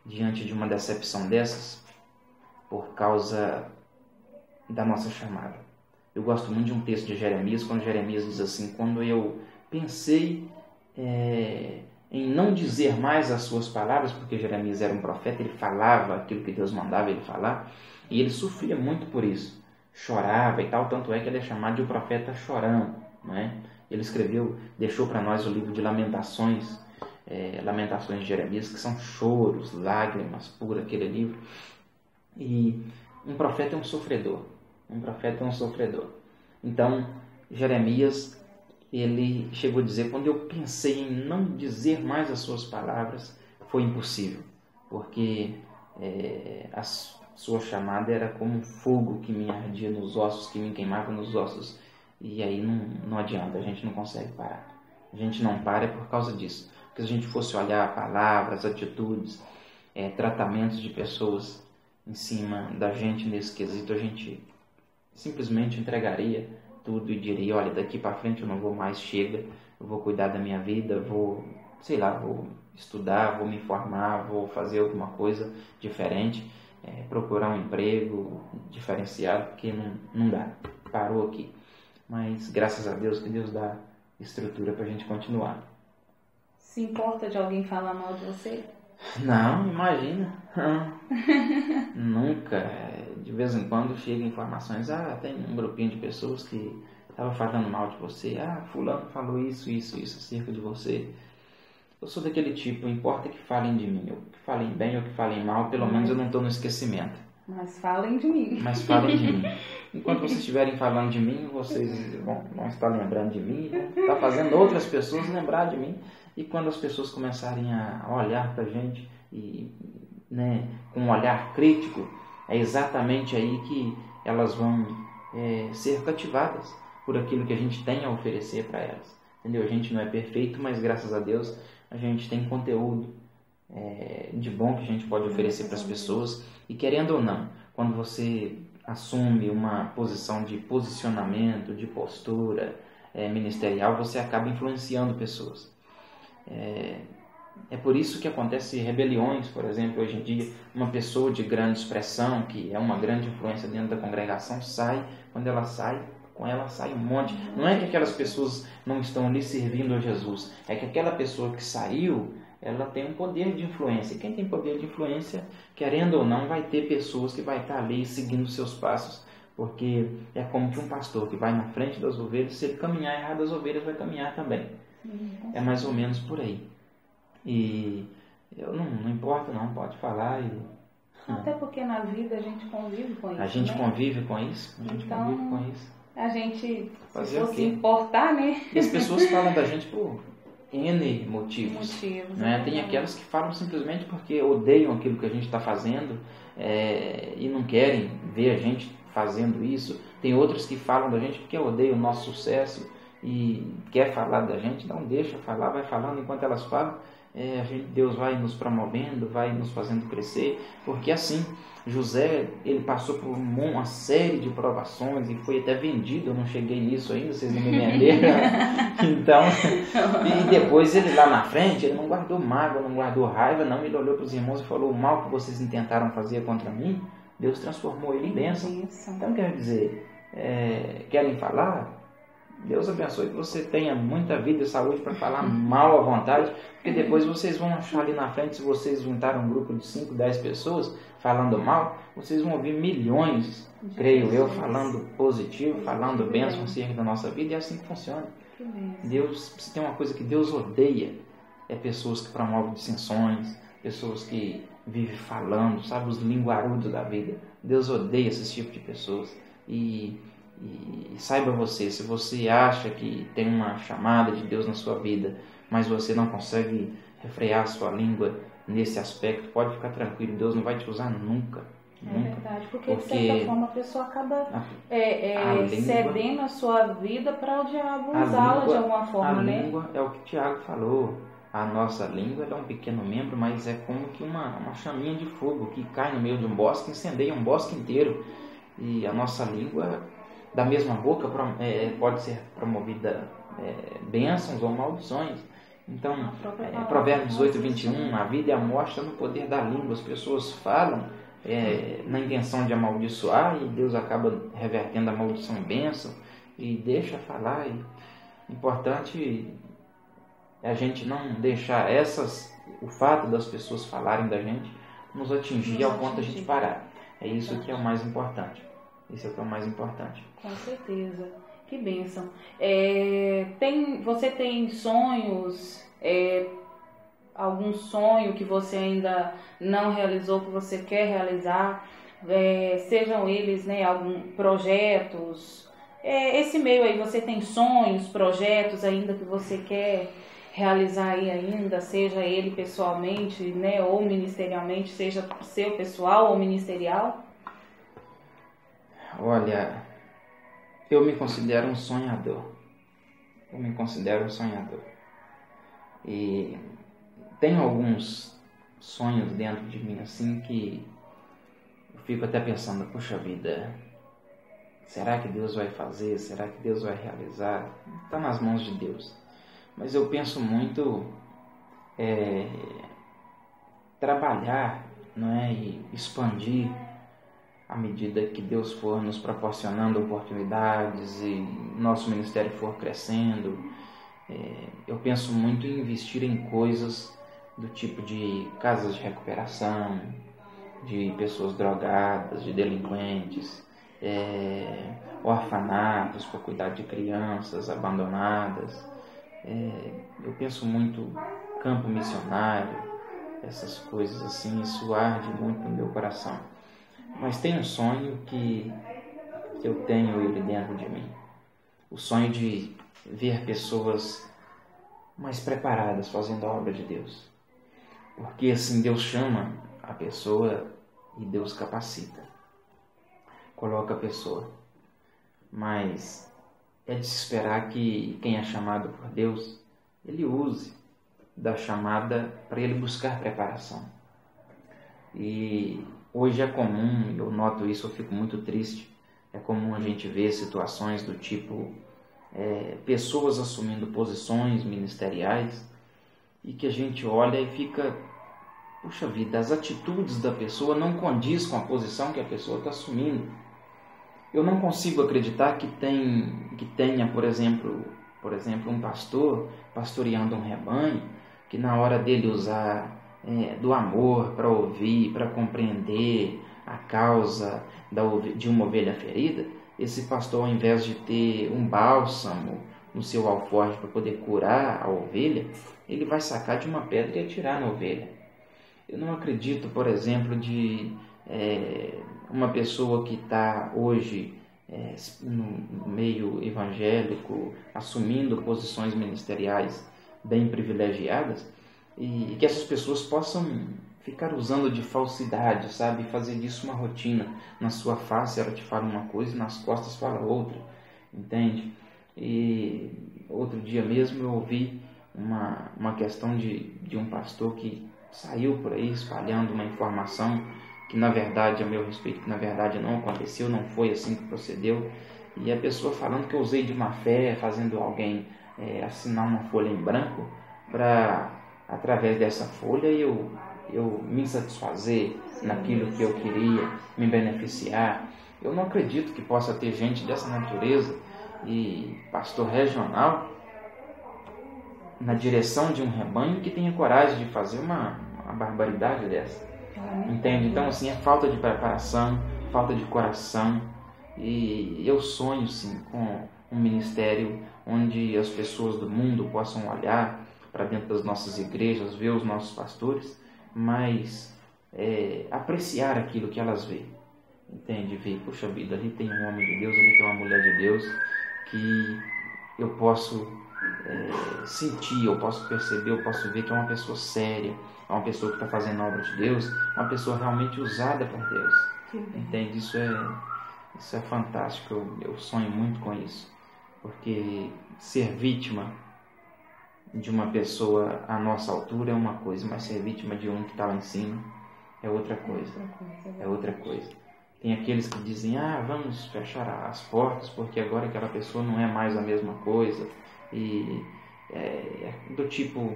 diante de uma decepção dessas por causa da nossa chamada. Eu gosto muito de um texto de Jeremias, quando Jeremias diz assim: quando eu pensei em não dizer mais as suas palavras, porque Jeremias era um profeta, ele falava aquilo que Deus mandava ele falar, e ele sofria muito por isso, chorava e tal, tanto é que ele é chamado de o profeta chorão, não é? Ele deixou para nós o livro de Lamentações, Lamentações de Jeremias, que são choros, lágrimas, por aquele livro. E um profeta é um sofredor, Então, Jeremias, ele chegou a dizer: quando eu pensei em não dizer mais as suas palavras, foi impossível, porque sua chamada era como um fogo que me ardia nos ossos, que me queimava nos ossos. E aí não adianta, a gente não consegue parar. A gente não para por causa disso. Porque se a gente fosse olhar palavras, atitudes, tratamentos de pessoas em cima da gente nesse quesito, a gente simplesmente entregaria tudo e diria, olha, daqui para frente eu não vou mais, chega, eu vou cuidar da minha vida, vou estudar, vou me formar, vou fazer alguma coisa diferente, procurar um emprego diferenciado, porque não dá, parou aqui. Mas graças a Deus que Deus dá estrutura para a gente continuar. Se importa de alguém falar mal de você? Não, imagina. Nunca. De vez em quando chegam informações, tem um grupinho de pessoas que estava falando mal de você, fulano falou isso acerca de você. Eu sou daquele tipo, não importa que falem de mim, ou que falem bem ou que falem mal, pelo menos eu não estou no esquecimento. Mas falem de mim. Mas falem de mim. Enquanto vocês estiverem falando de mim, vocês vão estar lembrando de mim, vão estar fazendo outras pessoas lembrar de mim. E quando as pessoas começarem a olhar para a gente com um olhar crítico, é exatamente aí que elas vão ser cativadas por aquilo que a gente tem a oferecer para elas. Entendeu? A gente não é perfeito, mas graças a Deus a gente tem conteúdo de bom que a gente pode oferecer para as pessoas. E querendo ou não, quando você assume uma posição de posicionamento, de postura ministerial, você acaba influenciando pessoas. É por isso que acontecem rebeliões, por exemplo, hoje em dia, uma pessoa de grande expressão, que é uma grande influência dentro da congregação, quando ela sai, com ela sai um monte. Não é que aquelas pessoas não estão ali servindo a Jesus, é que aquela pessoa que saiu, ela tem um poder de influência. E quem tem poder de influência, querendo ou não, vai ter pessoas que vai estar ali seguindo seus passos, porque é como que um pastor que vai na frente das ovelhas, se ele caminhar errado, as ovelhas vão caminhar também. É mais ou menos por aí. E eu não importa não, pode falar. Até porque na vida a gente convive com isso. A gente convive com isso. A gente, fazer se fosse importar, né? E as pessoas falam da gente por N motivos, né? Tem aquelas que falam simplesmente porque odeiam aquilo que a gente está fazendo e não querem ver a gente fazendo isso. Tem outros que falam da gente porque odeiam o nosso sucesso e quer falar da gente, não deixa falar, vai falando enquanto elas falam. Deus vai nos promovendo, vai nos fazendo crescer, porque assim, José, ele passou por uma série de provações e foi até vendido. Eu não cheguei nisso ainda, vocês não me venderam. Então, e depois ele lá na frente, ele não guardou mágoa, não guardou raiva, não. Ele olhou para os irmãos e falou: o mal que vocês intentaram fazer contra mim, Deus transformou ele em bênção. Então, quer dizer, querem falar? Deus abençoe que você tenha muita vida e saúde para falar mal à vontade, porque depois vocês vão achar ali na frente, se vocês juntarem um grupo de 5, 10 pessoas falando mal, vocês vão ouvir milhões, creio eu, falando positivo, falando bênção acerca da nossa vida, e é assim que funciona. Deus, se tem uma coisa que Deus odeia, é pessoas que promovem dissensões, pessoas que vivem falando, sabe, os linguarudos da vida. Deus odeia esse tipo de pessoas. E saiba você, se você acha que tem uma chamada de Deus na sua vida, mas você não consegue refrear a sua língua nesse aspecto, pode ficar tranquilo, Deus não vai te usar nunca. Nunca. Verdade, porque de certa forma a pessoa acaba cedendo a sua vida para o diabo usá-la de alguma forma, né? A língua é o que o Tiago falou. A nossa língua é um pequeno membro, mas é como que uma chaminha de fogo que cai no meio de um bosque, incendeia um bosque inteiro. E a nossa língua, da mesma boca, pode ser promovida bênçãos ou maldições. Então, Provérbios 18, 21, a vida e a morte estão no poder da língua. As pessoas falam na intenção de amaldiçoar e Deus acaba revertendo a maldição em bênção e deixa falar. Importante é a gente não deixar o fato das pessoas falarem da gente nos atingir ao ponto de a gente parar. É isso que é o mais importante. Isso é o que é o mais importante. Com certeza. Que bênção. Você tem sonhos, algum sonho que você ainda não realizou, que você quer realizar? Sejam eles, né, alguns projetos. Esse meio aí, você tem sonhos, projetos ainda que você quer realizar aí ainda, seja ele pessoalmente, né, ou ministerialmente, seja seu pessoal ou ministerial? Olha, eu me considero um sonhador. Eu me considero um sonhador. E tenho alguns sonhos dentro de mim assim que eu fico até pensando, puxa vida, será que Deus vai fazer? Será que Deus vai realizar? Está nas mãos de Deus. Mas eu penso muito trabalhar, não é? E expandir à medida que Deus for nos proporcionando oportunidades e nosso ministério for crescendo. Eu penso muito em investir em coisas do tipo de casas de recuperação, de pessoas drogadas, de delinquentes, orfanatos para cuidar de crianças abandonadas. Eu penso muito campo missionário, essas coisas assim, isso arde muito no meu coração. Mas tem um sonho que eu tenho ele dentro de mim. O sonho de ver pessoas mais preparadas fazendo a obra de Deus. Porque assim Deus chama a pessoa e Deus capacita. Coloca a pessoa. Mas é de se esperar que quem é chamado por Deus, ele use da chamada para ele buscar preparação. E hoje é comum, eu noto isso, eu fico muito triste, é comum a gente ver situações do tipo pessoas assumindo posições ministeriais e que a gente olha e fica, puxa vida, as atitudes da pessoa não condiz com a posição que a pessoa está assumindo. Eu não consigo acreditar que tenha, por exemplo, um pastor pastoreando um rebanho, que na hora dele usar do amor para ouvir, para compreender a causa de uma ovelha ferida, esse pastor, ao invés de ter um bálsamo no seu alforje para poder curar a ovelha, ele vai sacar de uma pedra e atirar na ovelha. Eu não acredito, por exemplo, de uma pessoa que está hoje no meio evangélico, assumindo posições ministeriais bem privilegiadas, e que essas pessoas possam ficar usando de falsidade, sabe? Fazer disso uma rotina. Na sua face ela te fala uma coisa e nas costas fala outra, entende? E outro dia mesmo eu ouvi uma questão de um pastor que saiu por aí espalhando uma informação que na verdade, a meu respeito, que na verdade não aconteceu, não foi assim que procedeu, e a pessoa falando que eu usei de má fé, fazendo alguém assinar uma folha em branco para, através dessa folha, eu me satisfazer naquilo que eu queria, me beneficiar. Eu não acredito que possa ter gente dessa natureza e pastor regional na direção de um rebanho que tenha coragem de fazer uma barbaridade dessa. Entende? Então, assim, é falta de preparação, falta de coração. E eu sonho, sim, com um ministério onde as pessoas do mundo possam olhar para dentro das nossas igrejas, ver os nossos pastores, mas apreciar aquilo que elas veem. Entende? Ver, puxa vida, ali tem um homem de Deus, ali tem uma mulher de Deus, que eu posso sentir, eu posso perceber, eu posso ver que é uma pessoa séria, é uma pessoa que está fazendo a obra de Deus, uma pessoa realmente usada por Deus. Entende? Isso é fantástico, eu sonho muito com isso, porque ser vítima de uma pessoa à nossa altura é uma coisa, mas ser vítima de um que está lá em cima é outra coisa. É outra coisa. Tem aqueles que dizem, vamos fechar as portas porque agora aquela pessoa não é mais a mesma coisa. E do tipo,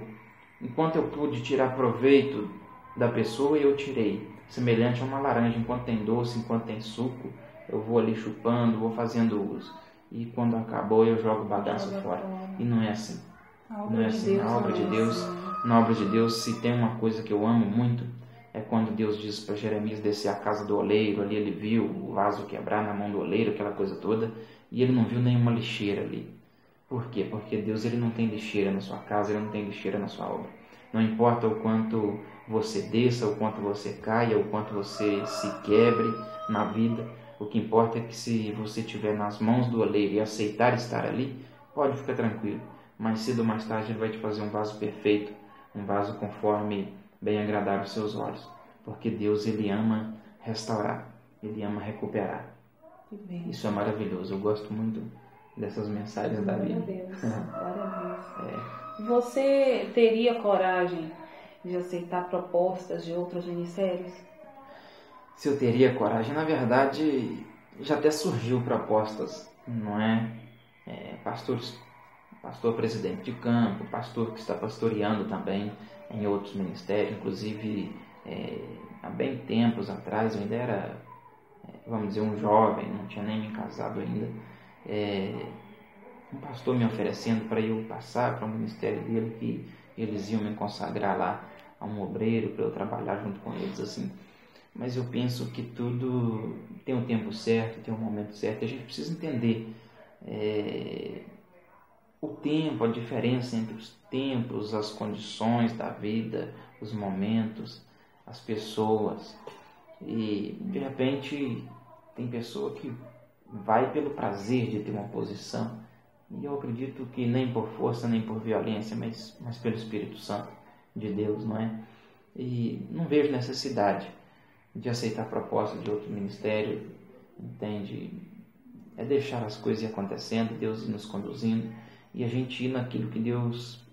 enquanto eu pude tirar proveito da pessoa, eu tirei. Semelhante a uma laranja, enquanto tem doce, enquanto tem suco, eu vou ali chupando, vou fazendo uso. E quando acabou, eu jogo o bagaço fora. E não é assim. Não é assim. Na obra de Deus, se tem uma coisa que eu amo muito, é quando Deus diz para Jeremias descer à casa do oleiro. Ali ele viu o vaso quebrar na mão do oleiro, aquela coisa toda, e ele não viu nenhuma lixeira ali. Por quê? Porque Deus ele não tem lixeira na sua casa, ele não tem lixeira na sua obra. Não importa o quanto você desça, o quanto você caia, o quanto você se quebre na vida, o que importa é que se você estiver nas mãos do oleiro e aceitar estar ali, pode ficar tranquilo. Mais cedo ou mais tarde ele vai te fazer um vaso perfeito, um vaso conforme bem agradar aos seus olhos. Porque Deus ele ama restaurar, ele ama recuperar. Isso é maravilhoso. Eu gosto muito dessas mensagens da Bíblia. Glória a Deus. Glória a Deus. Você teria coragem de aceitar propostas de outros ministérios? Se eu teria coragem, na verdade, já até surgiu propostas, não é? Pastor presidente de campo, pastor que está pastoreando também em outros ministérios, inclusive há bem tempos atrás, eu ainda era, vamos dizer, um jovem, não tinha nem me casado ainda, um pastor me oferecendo para eu passar para o ministério dele, que eles iam me consagrar lá a um obreiro para eu trabalhar junto com eles, assim. Mas eu penso que tudo tem um tempo certo, tem um momento certo, e a gente precisa entender o tempo, a diferença entre os tempos, as condições da vida, os momentos, as pessoas. E de repente tem pessoa que vai pelo prazer de ter uma posição, e eu acredito que nem por força, nem por violência, mas pelo Espírito Santo de Deus, não é? E não vejo necessidade de aceitar a proposta de outro ministério, entende? É deixar as coisas ir acontecendo, Deus ir nos conduzindo, e a gente ir naquilo que Deus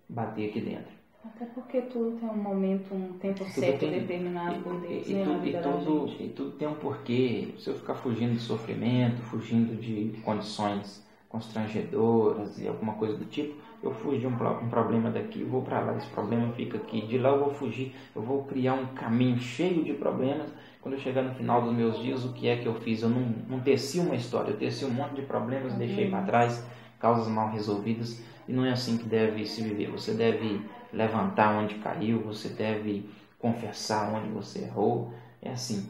bater aqui dentro. Até porque tudo tem um momento, um tempo certo determinado por Deus, na vida da gente. E tudo tem um porquê. Se eu ficar fugindo de sofrimento, fugindo de condições constrangedoras e alguma coisa do tipo, eu fujo de um problema daqui, eu vou para lá, esse problema fica aqui, de lá eu vou fugir, eu vou criar um caminho cheio de problemas. Quando eu chegar no final dos meus dias, o que é que eu fiz? Eu não teci uma história, eu teci um monte de problemas, deixei para trás, causas mal resolvidas, e não é assim que deve se viver. Você deve levantar onde caiu, você deve confessar onde você errou. É assim,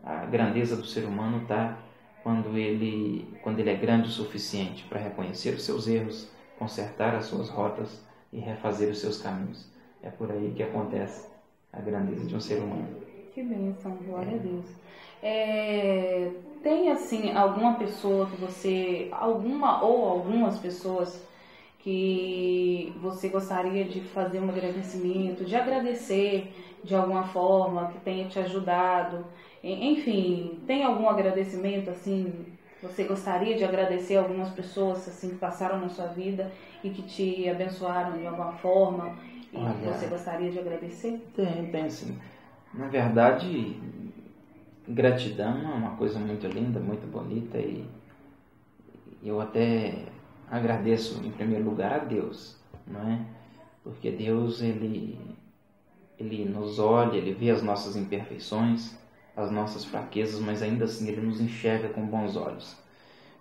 a grandeza do ser humano está quando ele é grande o suficiente para reconhecer os seus erros, consertar as suas rotas e refazer os seus caminhos. É por aí que acontece a grandeza de um ser humano. Que bênção, glória a Deus. Tem assim alguma pessoa que você, algumas pessoas que você gostaria de fazer um agradecimento, de agradecer de alguma forma, que tenha te ajudado? Enfim, tem algum agradecimento assim? Você gostaria de agradecer algumas pessoas assim que passaram na sua vida e que te abençoaram de alguma forma? E você gostaria de agradecer? Tem sim. Na verdade, gratidão é uma coisa muito linda, muito bonita, e eu até agradeço em primeiro lugar a Deus, não é? Porque Deus, ele nos olha, ele vê as nossas imperfeições, as nossas fraquezas, mas ainda assim ele nos enxerga com bons olhos.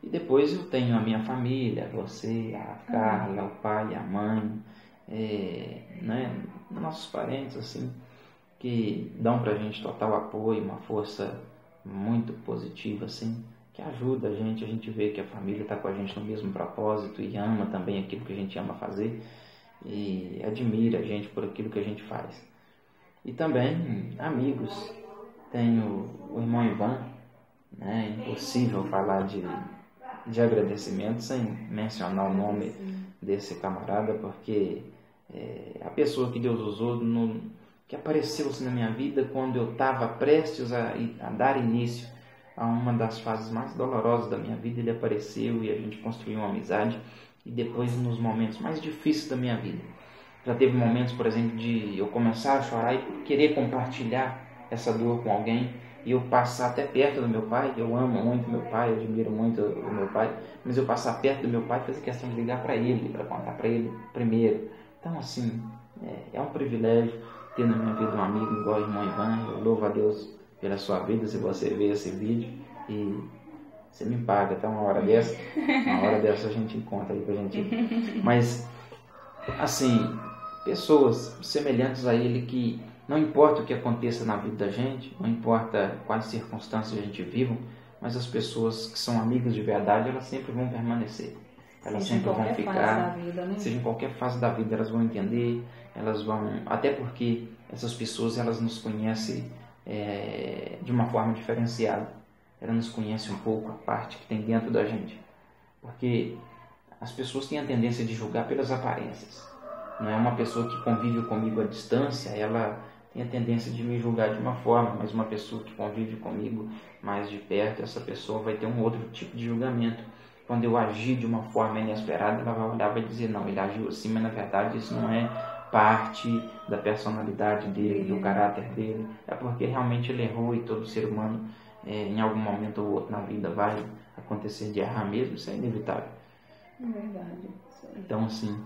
E depois eu tenho a minha família, você, a Carla, o pai, a mãe, né? Nossos parentes, assim, que dão pra gente total apoio, uma força muito positiva, assim, que ajuda a gente vê que a família está com a gente no mesmo propósito e ama também aquilo que a gente ama fazer e admira a gente por aquilo que a gente faz. E também amigos. Tenho o irmão Ivan, né? É impossível falar de agradecimento sem mencionar o nome desse camarada, porque a pessoa que Deus usou, que apareceu assim na minha vida quando eu estava prestes a dar início a uma das fases mais dolorosas da minha vida. Ele apareceu e a gente construiu uma amizade, e depois nos momentos mais difíceis da minha vida. Já teve momentos, por exemplo, de eu começar a chorar e querer compartilhar essa dor com alguém, e eu passar até perto do meu pai. Eu amo muito meu pai, eu admiro muito o meu pai, mas eu passar perto do meu pai, fazer questão de ligar para ele, para contar para ele primeiro. Então, assim, é um privilégio ter na minha vida um amigo igual o irmão Ivan. Eu louvo a Deus pela sua vida, se você vê esse vídeo, e você me paga, tá? Uma hora dessa a gente encontra aí pra gente. Mas, assim, pessoas semelhantes a ele, que não importa o que aconteça na vida da gente, não importa quais circunstâncias a gente vive, mas as pessoas que são amigas de verdade, elas sempre vão permanecer. Elas sempre vão ficar, seja em qualquer fase da vida, elas vão entender, elas vão, até porque essas pessoas, elas nos conhecem de uma forma diferenciada. Elas nos conhecem um pouco a parte que tem dentro da gente. Porque as pessoas têm a tendência de julgar pelas aparências. Não é uma pessoa que convive comigo à distância, ela tem a tendência de me julgar de uma forma, mas uma pessoa que convive comigo mais de perto, essa pessoa vai ter um outro tipo de julgamento. Quando eu agir de uma forma inesperada, ela vai olhar e vai dizer, não, ele agiu assim, mas na verdade isso não é parte da personalidade dele, do caráter dele, é porque realmente ele errou, e todo ser humano, em algum momento ou outro na vida, vai acontecer de errar mesmo, isso é inevitável. É verdade. Então, assim,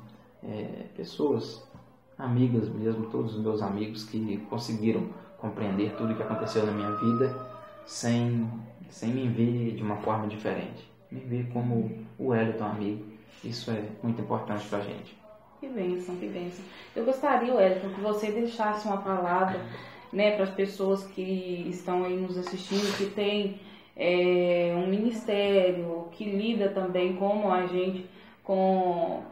pessoas, amigas mesmo, todos os meus amigos que conseguiram compreender tudo o que aconteceu na minha vida sem me ver de uma forma diferente. Me ver como o Wellington amigo. Isso é muito importante pra gente. Que bênção, que bênção. Eu gostaria, Wellington, que você deixasse uma palavra, né, para as pessoas que estão aí nos assistindo, que tem um ministério, que lida também como a gente com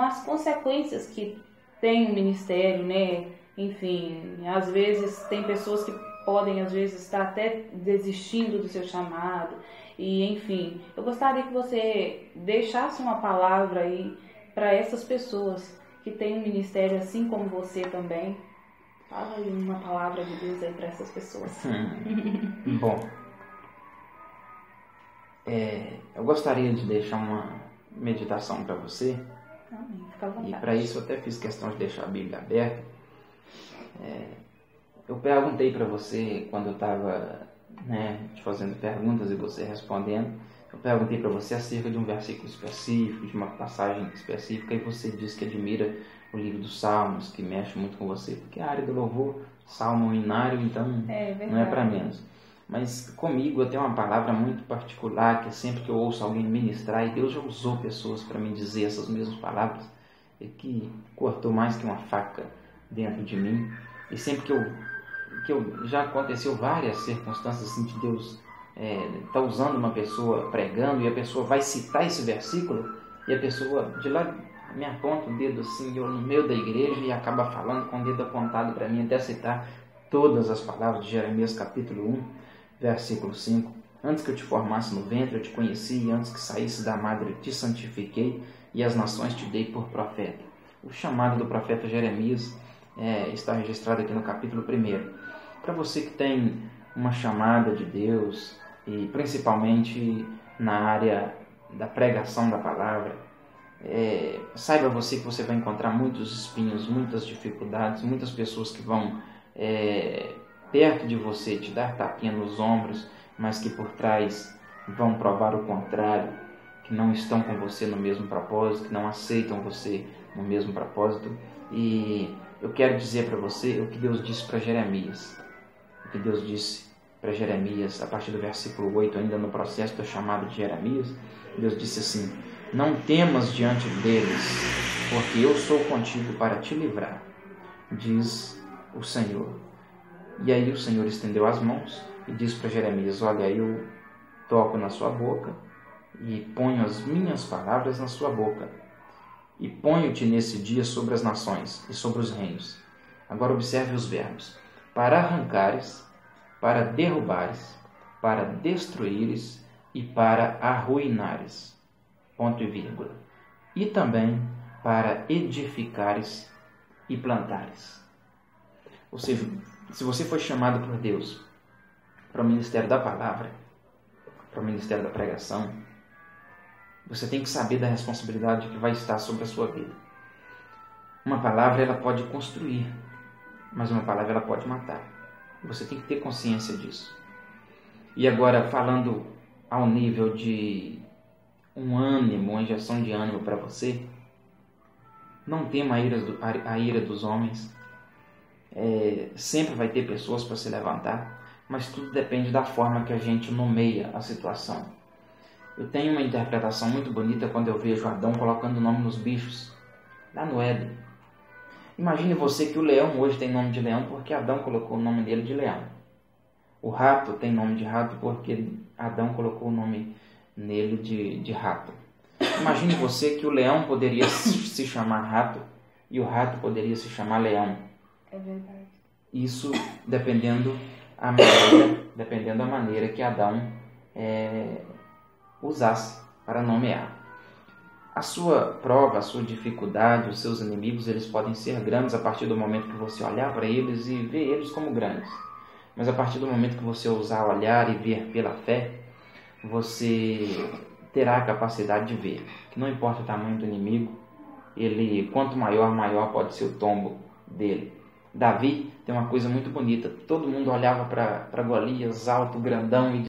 as consequências que tem o ministério, né? Enfim, às vezes tem pessoas que podem, às vezes, estar até desistindo do seu chamado. E, enfim, eu gostaria que você deixasse uma palavra aí para essas pessoas que têm um ministério assim como você também. Fala aí uma palavra de Deus aí para essas pessoas. Bom, eu gostaria de deixar uma meditação para você. Amém. Fica à vontade. E para isso eu até fiz questão de deixar a Bíblia aberta. Eu perguntei para você quando eu estava te fazendo perguntas e você respondendo. Eu perguntei para você acerca de um versículo específico, de uma passagem específica, e você disse que admira o livro dos Salmos, que mexe muito com você, porque a área do louvor, salmo hinário, então não é para menos. Mas comigo eu tenho uma palavra muito particular, que é sempre que eu ouço alguém ministrar, e Deus já usou pessoas para me dizer essas mesmas palavras, e que cortou mais que uma faca dentro de mim. E sempre que eu já aconteceu várias circunstâncias assim de Deus está usando uma pessoa pregando, e a pessoa vai citar esse versículo, e a pessoa de lá me aponta o dedo assim, eu no meio da igreja, e acaba falando com o dedo apontado para mim, até citar todas as palavras de Jeremias capítulo 1, versículo 5. Antes que eu te formasse no ventre, eu te conheci, e antes que saísse da madre, eu te santifiquei, e as nações te dei por profeta. O chamado do profeta Jeremias está registrado aqui no capítulo 1. Para você que tem uma chamada de Deus, e principalmente na área da pregação da palavra, saiba você que você vai encontrar muitos espinhos, muitas dificuldades, muitas pessoas que vão perto de você te dar tapinha nos ombros, mas que por trás vão provar o contrário, que não estão com você no mesmo propósito, que não aceitam você no mesmo propósito. E eu quero dizer para você o que Deus disse para Jeremias. O que Deus disse para Jeremias, a partir do versículo 8, ainda no processo do chamado de Jeremias, Deus disse assim: não temas diante deles, porque eu sou contigo para te livrar, diz o Senhor. E aí o Senhor estendeu as mãos e disse para Jeremias: olha, eu toco na sua boca e ponho as minhas palavras na sua boca, e ponho-te nesse dia sobre as nações e sobre os reinos. Agora observe os verbos: para arrancares, para derrubares, para destruíres e para arruinares, ponto e vírgula, e também para edificares e plantares. Ou seja, se você foi chamado por Deus para o ministério da palavra, para o ministério da pregação, você tem que saber da responsabilidade que vai estar sobre a sua vida. Uma palavra ela pode construir, mas uma palavra ela pode matar. Você tem que ter consciência disso. E agora, falando ao nível de um ânimo, uma injeção de ânimo para você, não tema a ira dos homens. Sempre vai ter pessoas para se levantar, mas tudo depende da forma que a gente nomeia a situação. Eu tenho uma interpretação muito bonita quando eu vejo Adão colocando o nome nos bichos, lá no Éden. Imagine você que o leão hoje tem nome de leão porque Adão colocou o nome dele de leão. O rato tem nome de rato porque Adão colocou o nome nele de rato. Imagine você que o leão poderia se chamar rato e o rato poderia se chamar leão. É verdade. Isso dependendo da maneira que Adão usasse para nomear. A sua prova, a sua dificuldade, os seus inimigos, eles podem ser grandes a partir do momento que você olhar para eles e ver eles como grandes. Mas a partir do momento que você ousar olhar e ver pela fé, você terá a capacidade de ver que não importa o tamanho do inimigo, ele, quanto maior, maior pode ser o tombo dele. Davi tem uma coisa muito bonita. Todo mundo olhava para Golias, alto, grandão, e